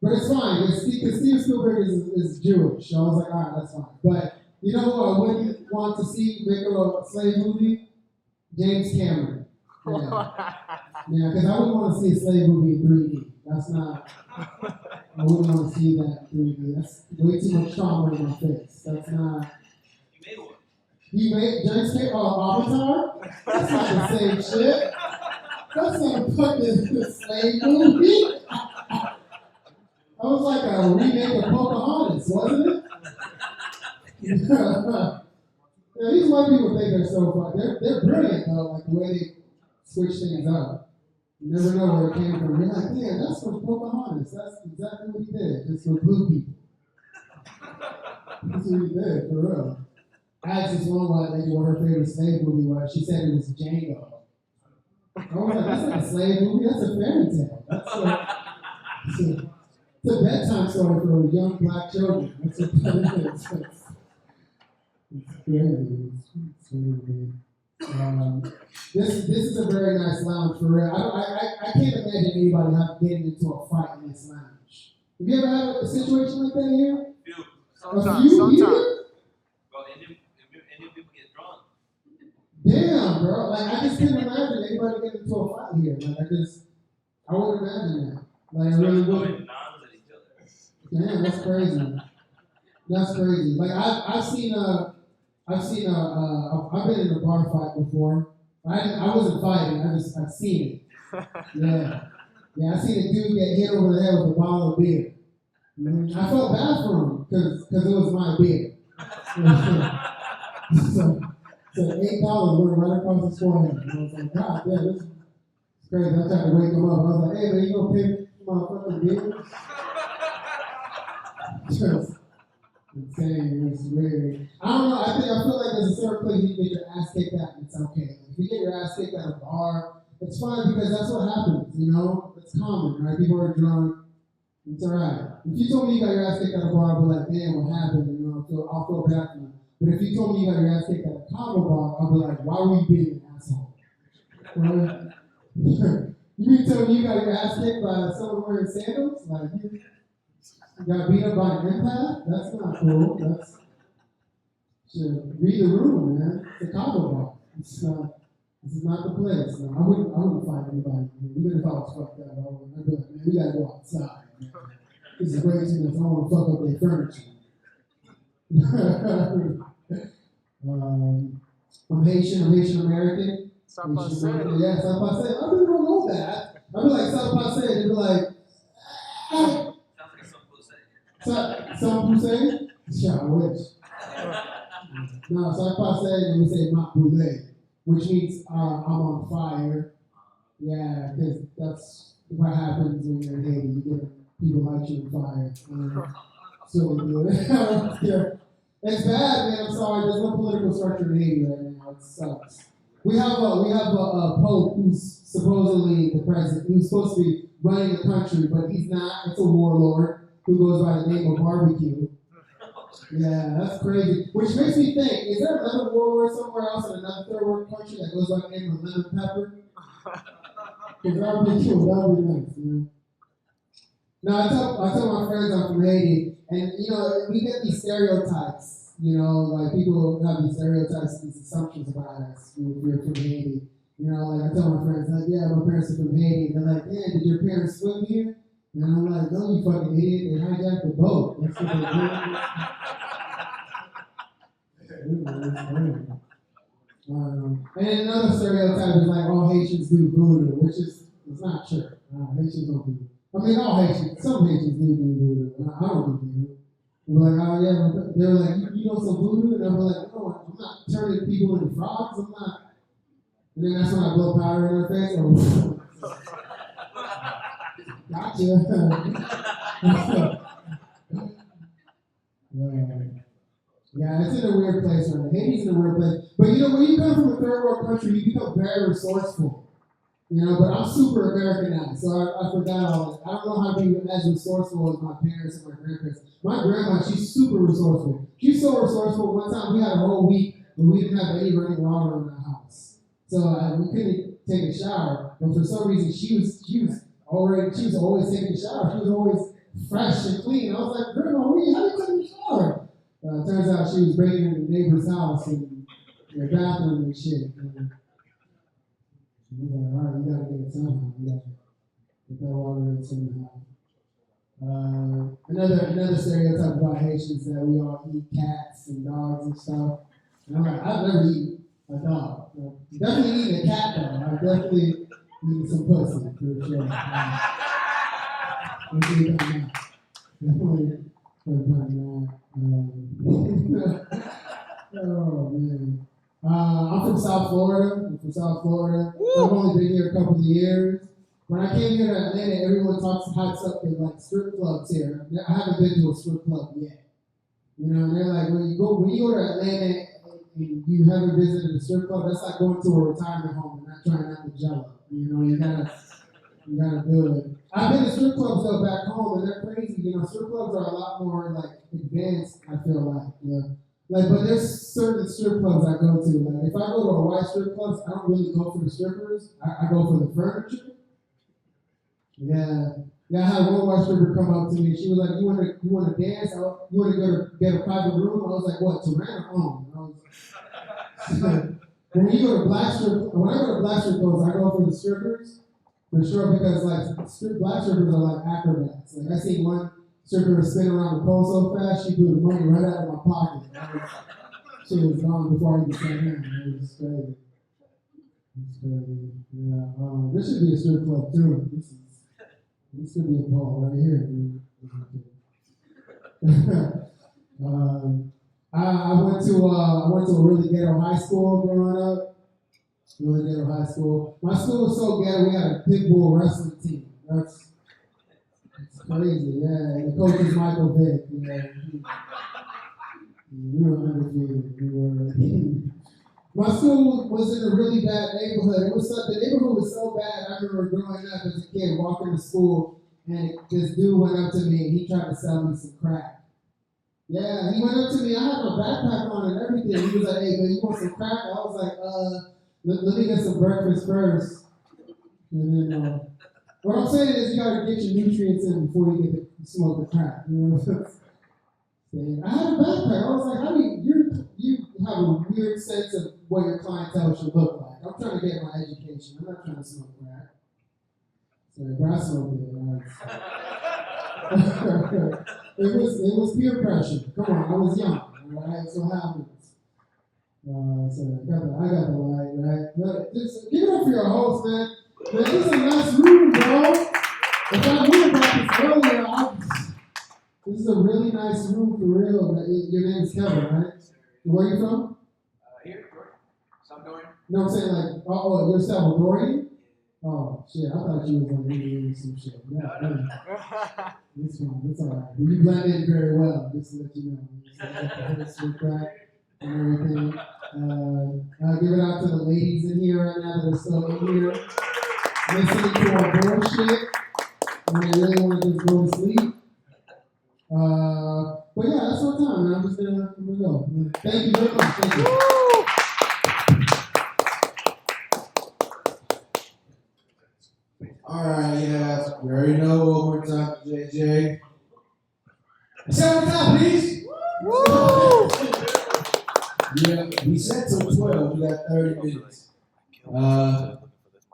Speaker 3: But it's fine. Because Steven Spielberg is Jewish. So I was like, all right, that's fine. But you know who I wouldn't want to see make a slave movie? James Cameron. Yeah, because I wouldn't want to see a slave movie in 3D. That's not. I wouldn't want to see that in 3D. That's way too much trauma in my face. That's not.
Speaker 8: You made one.
Speaker 3: You made James K. Avatar? That's not the same shit. That's not a fucking slave movie. That was like a remake of Pocahontas, wasn't it? Yeah, these white people think they're so fun. They're brilliant though, like the way they switch things up. You never know where it came from. You're like, yeah, that's from Pocahontas. That's exactly what he did, just for blue people. That's what he did, for real. I asked this one white lady what her favorite slave movie was. She said it was Django. I was like, that's not a slave movie, that's a fairy tale. It's a bedtime story for young black children. That's what that is. It's crazy. It's really weird. This is a very nice lounge for real. I can't imagine anybody getting into a fight in this lounge. Have you ever had a situation like that here?
Speaker 5: Sometimes.
Speaker 8: Bro, Indian people get drunk.
Speaker 3: Damn, bro. Like, I just couldn't imagine anybody getting into a fight here. Like, I wouldn't imagine that. Like, I really wouldn't.
Speaker 8: Nods at each other.
Speaker 3: Damn, that's crazy. That's crazy. Like, I've been in a bar fight before. I wasn't fighting. I've seen it. Yeah. I seen a dude get hit over the head with a bottle of beer. I felt bad for him because it was my beer. So $8 went right across his forehead. And I was like, God damn, this is crazy. I tried to wake him up. I was like, hey man, you gonna pay for my fucking beer? Just insane. It's weird. I don't know. I feel like there's a certain place you can get your ass kicked at and it's okay. If you get your ass kicked at a bar, it's fine because that's what happens, you know? It's common, right? People are drunk. It's alright. If you told me you got your ass kicked at a bar, I'd be like, damn, what happened? You know, I'll feel bad for you. But if you told me you got your ass kicked at a combo bar, I'd be like, why were you being an asshole? Right? You mean tell me you got your ass kicked by someone wearing sandals? Like, you got beat up by an empath? That's not cool. That's shit. Read the room, man. It's a combo bar. This is not the place. No, I wouldn't fight anybody. Even if I was fucked up, I'd be like, man, we gotta go outside. Man. This is way too much. I don't want to fuck up their furniture. I'm Haitian American.
Speaker 5: South Pacific.
Speaker 3: Yeah, South Pacific. I really don't know that. I'd be like South Pacific, they'd be like,
Speaker 8: Sounds like something
Speaker 3: Some Hussein? Shit, I wish. No, South Pacific, and we say Makbule, which means I'm on fire. Yeah, because that's what happens when you're in Haiti. You get people light you on fire. So we do it. Yeah. It's bad, man. I'm sorry. There's no political structure in Haiti right now. It sucks. We have a pope who's supposedly the president, who's supposed to be running the country, but he's not. It's a warlord who goes by the name of Barbecue. Yeah, that's crazy. Which makes me think: is there another warlord somewhere else in another third world country that goes by the name of Lemon Pepper? Because Barbecue, that would be nice, you know. Now I tell my friends I'm from Haiti, and you know we get these stereotypes. You know, like people have these stereotypes, these assumptions about us if we're from Haiti. You know, like I tell my friends, like, yeah, my parents are from Haiti. And they're like, yeah, did your parents swim here? And I'm like, no, you fucking idiot. They hijacked the boat. That's what they did. And another stereotype is like all Haitians do voodoo, which is it's not true. Haitians don't do. I mean, all Haitians, some Haitians do voodoo. I don't do voodoo. They're like, oh yeah, they were like, you know some voodoo? And I was like, no, I'm not turning people into frogs. I'm not. And then that's when I blow powder in their face. Gotcha. Yeah, it's in a weird place right now. Haiti's in a weird place. But you know, when you come from a third world country, you become very resourceful. You know, but I'm super Americanized, so I forgot all that. I don't know how to be as resourceful as my parents and my grandparents. My grandma, she's super resourceful. She's so resourceful, one time we had a whole week where we didn't have any running water in our house. So we couldn't take a shower, but for some reason she was always taking a shower. She was always fresh and clean. I was like, Grandma, how you taking a shower? Turns out she was breaking into the neighbor's house and their bathroom and shit. He's like, all right, you gotta get it somehow. You gotta get that water in somehow. Another stereotype about Haitians is that we all eat cats and dogs and stuff. And I'm like, I've never eaten a dog. So, definitely eating a cat though. I've definitely eaten some pussy for sure. Definitely done that. Definitely done that. Oh man. I'm from South Florida. I've only been here a couple of years. When I came here to Atlanta, everyone hypes up the like strip clubs here. I haven't been to a strip club yet. You know, and they're like, when you go to Atlanta and you haven't visited a strip club, that's like going to a retirement home and not trying out the jello. You know, you gotta do it. I've been to strip clubs though back home, and they're crazy. You know, strip clubs are a lot more like advanced. I feel like, like, but there's certain strip clubs I go to. Like, if I go to a white strip club, I don't really go for the strippers. I go for the furniture. Yeah, I had one white stripper come up to me. She was like, "You want to dance? You want to go to get a private room?" I was like, "What? Toronto?" When I go to black strip clubs, I go for the strippers for sure because like black strippers are like acrobats. Like I seen one stripper spin around the pole so fast she blew the money right out of my pocket. She was gone before I even sat down. It was crazy. It's crazy. Yeah. This should be a strip club too. This could be a pole right here. I went to a really ghetto high school growing up. Really ghetto high school. My school was so ghetto we had a pit bull wrestling team. That's crazy. Yeah, the coach is Michael Vick. Yeah, we were undefeated. My school was in a really bad neighborhood. The neighborhood was so bad. I remember growing up as a kid, walking to school, and this dude went up to me and he tried to sell me some crack. Yeah, he went up to me. I had my backpack on and everything. He was like, "Hey, man, you want some crack?" I was like, let me get some breakfast first. And then, what I'm saying is, you gotta get your nutrients in before you get to smoke the crack. You know what I'm saying? I had a backpack. I was like, how do you have a weird sense of what your clientele should look like? I'm trying to get my education. I'm not trying to smoke crack. So I smoked it. It was peer pressure. Come on, I was young. All right, so what happens? So I got the light, right? But just give it up for your host, man. Man, this is a nice room, bro. If I knew about this earlier, this is a really nice room for real. Your name is Kevin, right? Where are you from?
Speaker 8: Here, Salvadorian.
Speaker 3: No, I'm saying like, you're Salvadorian? Oh, shit, I thought you was like Indian or some shit. No. This one, that's all right. You blend in very well, just to let you know. With that and everything. I'll give it out to the ladies in here right now that are still in here, listening to our bullshit, and they really want to just go to sleep. But yeah, that's our time, man. I'm just gonna go. Thank you very much. Thank you.
Speaker 1: All right, yeah, you already know. One more time, JJ. Say one more time, please. Woo! Yeah, we said till 12. We got 30 minutes. Who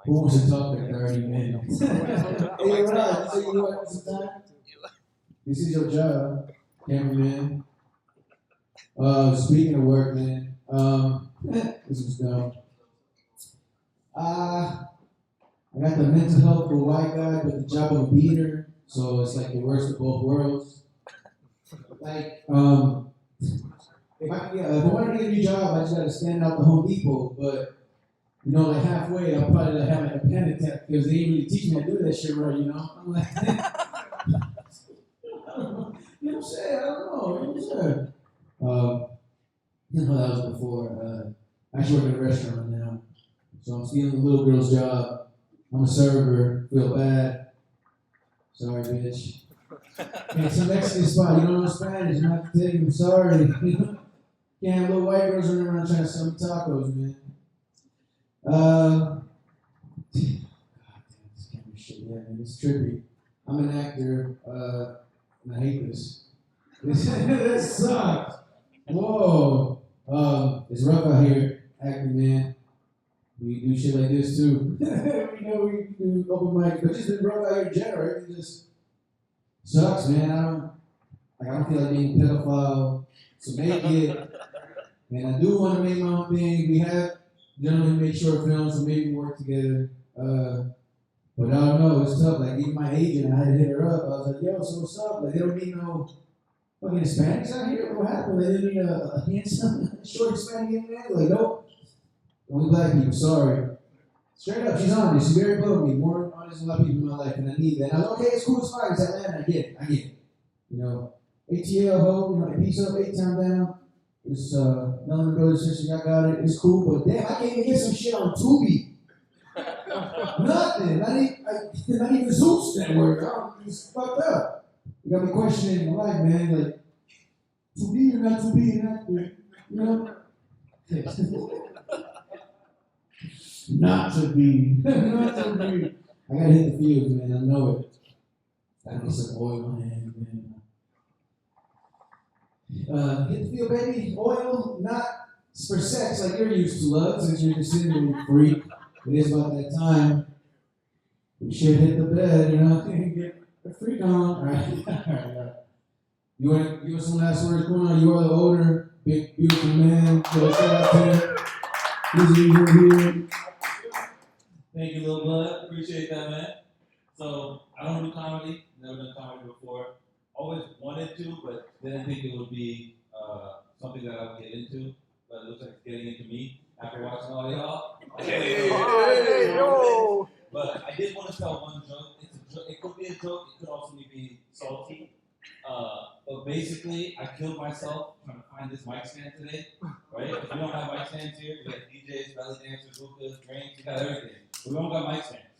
Speaker 1: wants to talk for 30 minutes? Hey, what up? You want some time? This is your job, cameraman. Speaking of work, man. This was dumb. I got the mental health of a white guy, but the job of a beater, so it's like the worst of both worlds. Like, if I wanted to get a new job, I just gotta stand out the Home Depot, but you know, like halfway, I'll probably like have like a panic attack because they didn't really teach me how to do that shit right, you know? I'm like, you know what I'm saying? I don't know, you know what I'm saying? That was before. I actually work in a restaurant now, so I'm stealing the little girl's job. I'm a server, feel bad. Sorry, bitch. Hey, it's a Mexican spot, you don't know Spanish, I'm not taking, I'm sorry. Can't have little white girls running around trying to sell me tacos, man. God damn, this camera shit, yeah, man, it's trippy. I'm an actor, and I hate this. This sucks. Whoa. It's rough out here acting, man. We do shit like this too. We know we do open mic, but just been rough out here in general. Everything just sucks, man. I don't feel like being a pedophile. So maybe And I do want to make my own thing. We have gentlemen make short films, so maybe we work together. But I don't know, it's tough. Like even my agent, I had to hit her up. I was like, yo, so what's up? Like they don't need no fucking Hispanics out here. What happened? Like, they didn't need a handsome, short Hispanic young man. Like nope, only black people. Sorry. Straight up, she's honest. She's very above me. More honest than a lot of people in my life, and I need that. And I was okay. It's cool. It's fine. It's Atlanta. I get it. You know, ATL, ho, you know, peace up, 8 time down. It's Melanie Brothers, sister, I got it. It's cool, but damn, I can't even get some shit on Tubi. Nothing. Not even Zeus network. It's fucked up. You got me questioning my life, man. Like, to be or not to be, you know? Not to be. Not to be. I gotta hit the fields, man. I know it. Gotta get some oil in my hand, man. Hit the field, baby. Oil, not for sex like you're used to, love, since you're considering a freak. It is about that time. We should hit the bed, you know, and get the freak on. All right. You want to give us some last words? Going on? You are the owner, big, beautiful man. So shout out to you. Please be here.
Speaker 8: Thank you, Lil Bud. Appreciate that, man. So, I don't do comedy. Never done comedy before. Always wanted to, but didn't think it would be something that I would get into. But it looks like it's getting into me after watching all y'all.
Speaker 5: Hey, yo!
Speaker 8: But I did want to tell one joke. It's a joke. It could be a joke. It could also be salty. But basically, I killed myself trying to find this mic stand today. Right? If we don't have mic stands here, we got DJs, belly dancers, hookahs, drinks, we got everything. We don't got mic stands.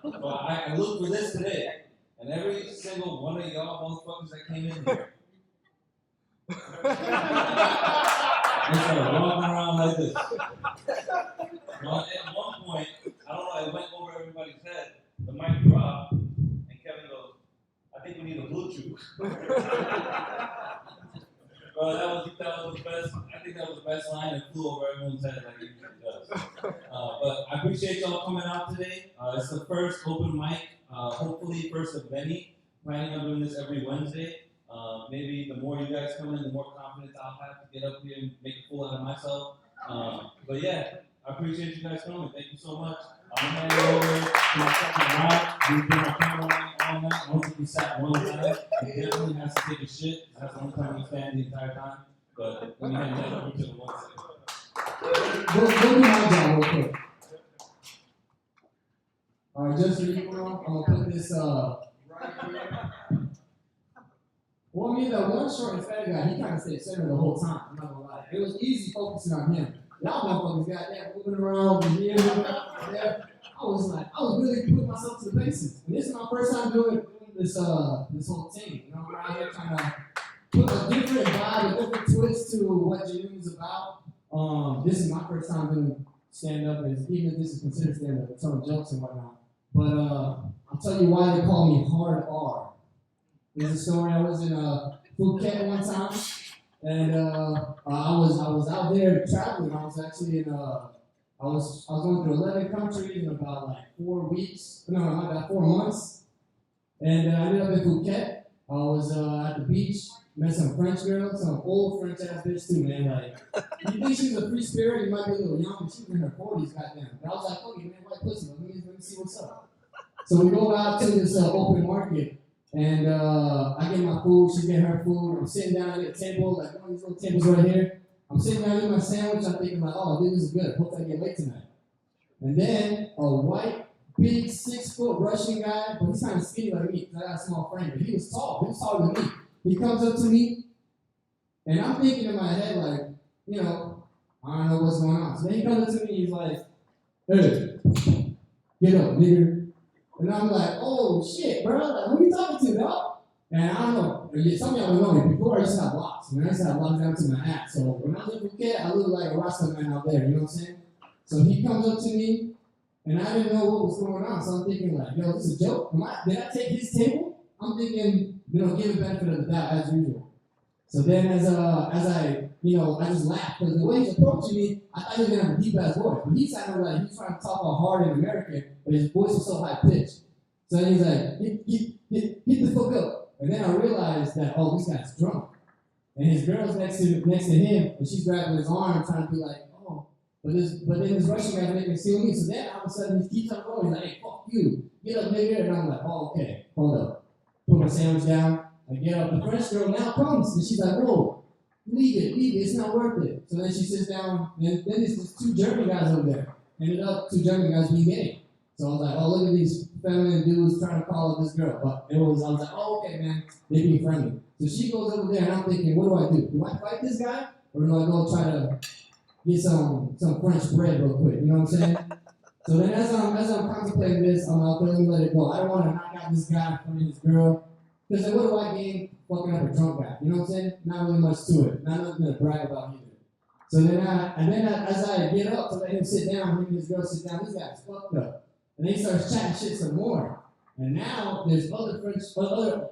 Speaker 8: So I looked for this today. And every single one of y'all motherfuckers that came in here, they started walking around like this. Well, at one point, I don't know, it went over everybody's head. The mic dropped, and Kevin goes, I think we need a Bluetooth. Bro, that was the best. I think that was the best line and flew over everyone's head like it usually does. But I appreciate y'all coming out today. It's the first open mic. Hopefully first of many. Planning on doing this every Wednesday. Maybe the more you guys come in, the more confidence I'll have to get up here and make a fool out of myself. But yeah, I appreciate you guys coming. Thank you so much. I'm going to hand it over to my second ride. We've been on camera all night. I don't think we sat one time. He definitely has to take a shit. That's the only time we stand the entire time. But let me hand that over to the one second.
Speaker 3: Go do my job real quick. All right, just so you know, I'm gonna put this right here. Well, I mean, the one short and fat guy, he kind of stayed center the whole time. I'm not gonna lie. It was easy focusing on him. Y'all motherfuckers got that moving around and here, there. I was really putting myself to the bases. And this is my first time doing this whole thing. You know, I'm out here trying to put a different vibe, a different twist to what Junoon is about. This is my first time doing stand-up, and even if this is considered stand-up, telling jokes and whatnot. But I'll tell you why they call me Hard R. There's a story. I was in Phuket one time, and I was out there traveling. I was actually in I was going through 11 countries in about like 4 weeks. No, about 4 months. And I ended up in Phuket. I was at the beach, met some French girl, some old French ass bitch too, man. Like, you think she was a free spirit? You might be a little young, but she was in her 40s, goddamn. But I was like, okay, man, white pussy. Let me see what's up. So we go out to this open market, and I get my food, she get her food. I'm sitting down at a table, like one of these little tables right here. I'm sitting down eating my sandwich. I'm thinking like, oh, this is good. Hopefully I get late tonight. And then a white, big, 6-foot Russian guy, but he's kind of skinny like me because I got a small frame. But he was tall. He was taller than me. He comes up to me, and I'm thinking in my head like, you know, I don't know what's going on. So then he comes up to me, he's like, hey, get up, nigga. And I'm like, oh shit, bro. Like, who are you talking to, dog? And I don't know. Some of y'all don't know me. Before I used to have locks. I used to have locks down to my ass. So when I was in Phuket, I looked like a Rasta man out there. You know what I'm saying? So he comes up to me, and I didn't know what was going on. So I'm thinking like, yo, this is a joke. Did I take his table? I'm thinking, you know, give the benefit of the doubt as usual. So then as I, you know, I just laughed because the way he's approaching me, I thought he was gonna have a deep ass voice. But he sounded like he was trying to talk all hard in American, but his voice was so high pitched. So then he's like, hit the fuck up. And then I realized that, oh, this guy's drunk.
Speaker 1: and his girl's next to him, and she's grabbing his arm, trying to be like, oh. But then this Russian guy's making a see me. So then all of a sudden he keeps on going. He's like, hey, fuck you, get up, nigga. And I'm like, oh, okay, hold up. Put my sandwich down. I get up. The French girl now comes, and she's like, whoa, leave it, it's not worth it. So then she sits down, and then there's 2 German guys over there. Ended up 2 German guys being gay. So I was like, oh, look at these feminine dudes trying to follow this girl. But I was like, oh, okay, man, they be friendly. So she goes over there, and I'm thinking, what do? Do I fight this guy? Or do I go try to get some French bread real quick? You know what I'm saying? So then as I'm contemplating this, I'm like, let me let it go. I don't want to knock out this guy in front of his girl. Because then what do I gain fucking up a drunk guy? You know what I'm saying? Not really much to it. Not nothing to brag about either. So then as I get up to let him sit down, him and his girl sit down, this guy's fucked up. And then he starts chatting shit some more. And now there's other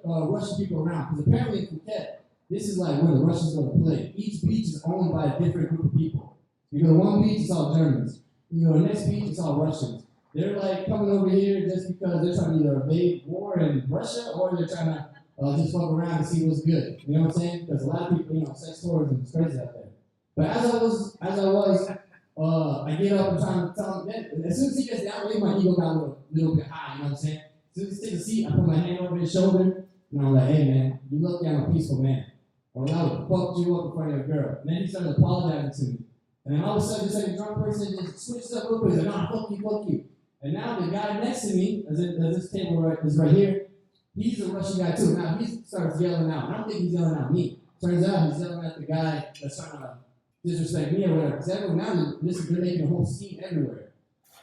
Speaker 1: Russian people around. Because apparently in Phuket, this is like where the Russians go to play. Each beach is owned by a different group of people. You go to one beach, it's all Germans. You go to the next beach, it's all Russians. They're like coming over here just because they're trying to either evade war in Russia or they're trying to just fuck around and see what's good. You know what I'm saying? Because a lot of people, sex tourism is crazy out there. But as I get up and trying to tell him, as soon as he gets down, maybe my ego got a little bit high, you know what I'm saying? As soon as he takes a seat, I put my hand over his shoulder, and I'm like, hey man, you look like I'm a peaceful man. Or I would fuck you up in front of your girl. And then he started apologizing to me. And then all of a sudden, this like a drunk person just switches up real quick. He's like, nah, fuck you. And now the guy next to me, as this table is right here, he's a Russian guy too. Now he starts yelling out. And I don't think he's yelling at me. Turns out he's yelling at the guy that's trying to disrespect me or whatever. Because everyone now, they're making a whole scene everywhere.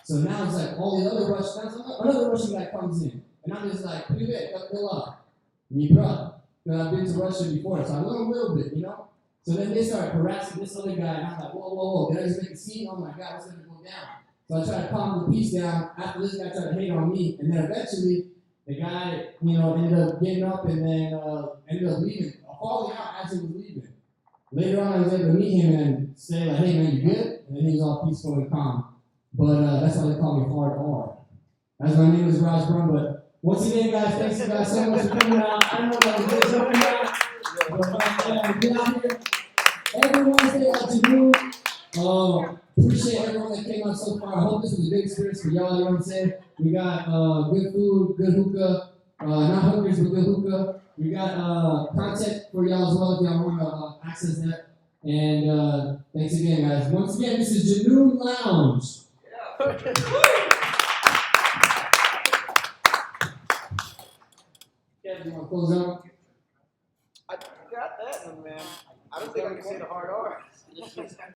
Speaker 1: So now it's like all the other Russians, another Russian guy comes in. And I'm just like, привет, как дела? Me, bro. Because I've been to Russia before, so I know a little bit, So then they start harassing this other guy, and I'm like, whoa, did I just make a scene? Oh my God, what's going to go down? So I try to calm the piece down after this guy tried to hate on me, and then eventually the guy, ended up getting up and then ended up leaving, falling out as he was leaving. Later on, I was able to meet him and say, like, hey man, you good? And then he was all peaceful and calm. But that's why they call me Hard R. As my name is Raj Brum, but once again, guys, thanks you guys so much for coming out. I don't know about this coming out, but get out here. Every Wednesday at Junoon. Appreciate everyone that came out so far. I hope this was a big experience for y'all, you know what I'm saying? We got good food, good hookah, not hookers, but good hookah. We got content for y'all as well if y'all want to access that. And thanks again, guys. Once again, this is Junoon Lounge. Yeah. Yeah, you want to close out?
Speaker 5: I got that one, man. I don't think I can say the hard R.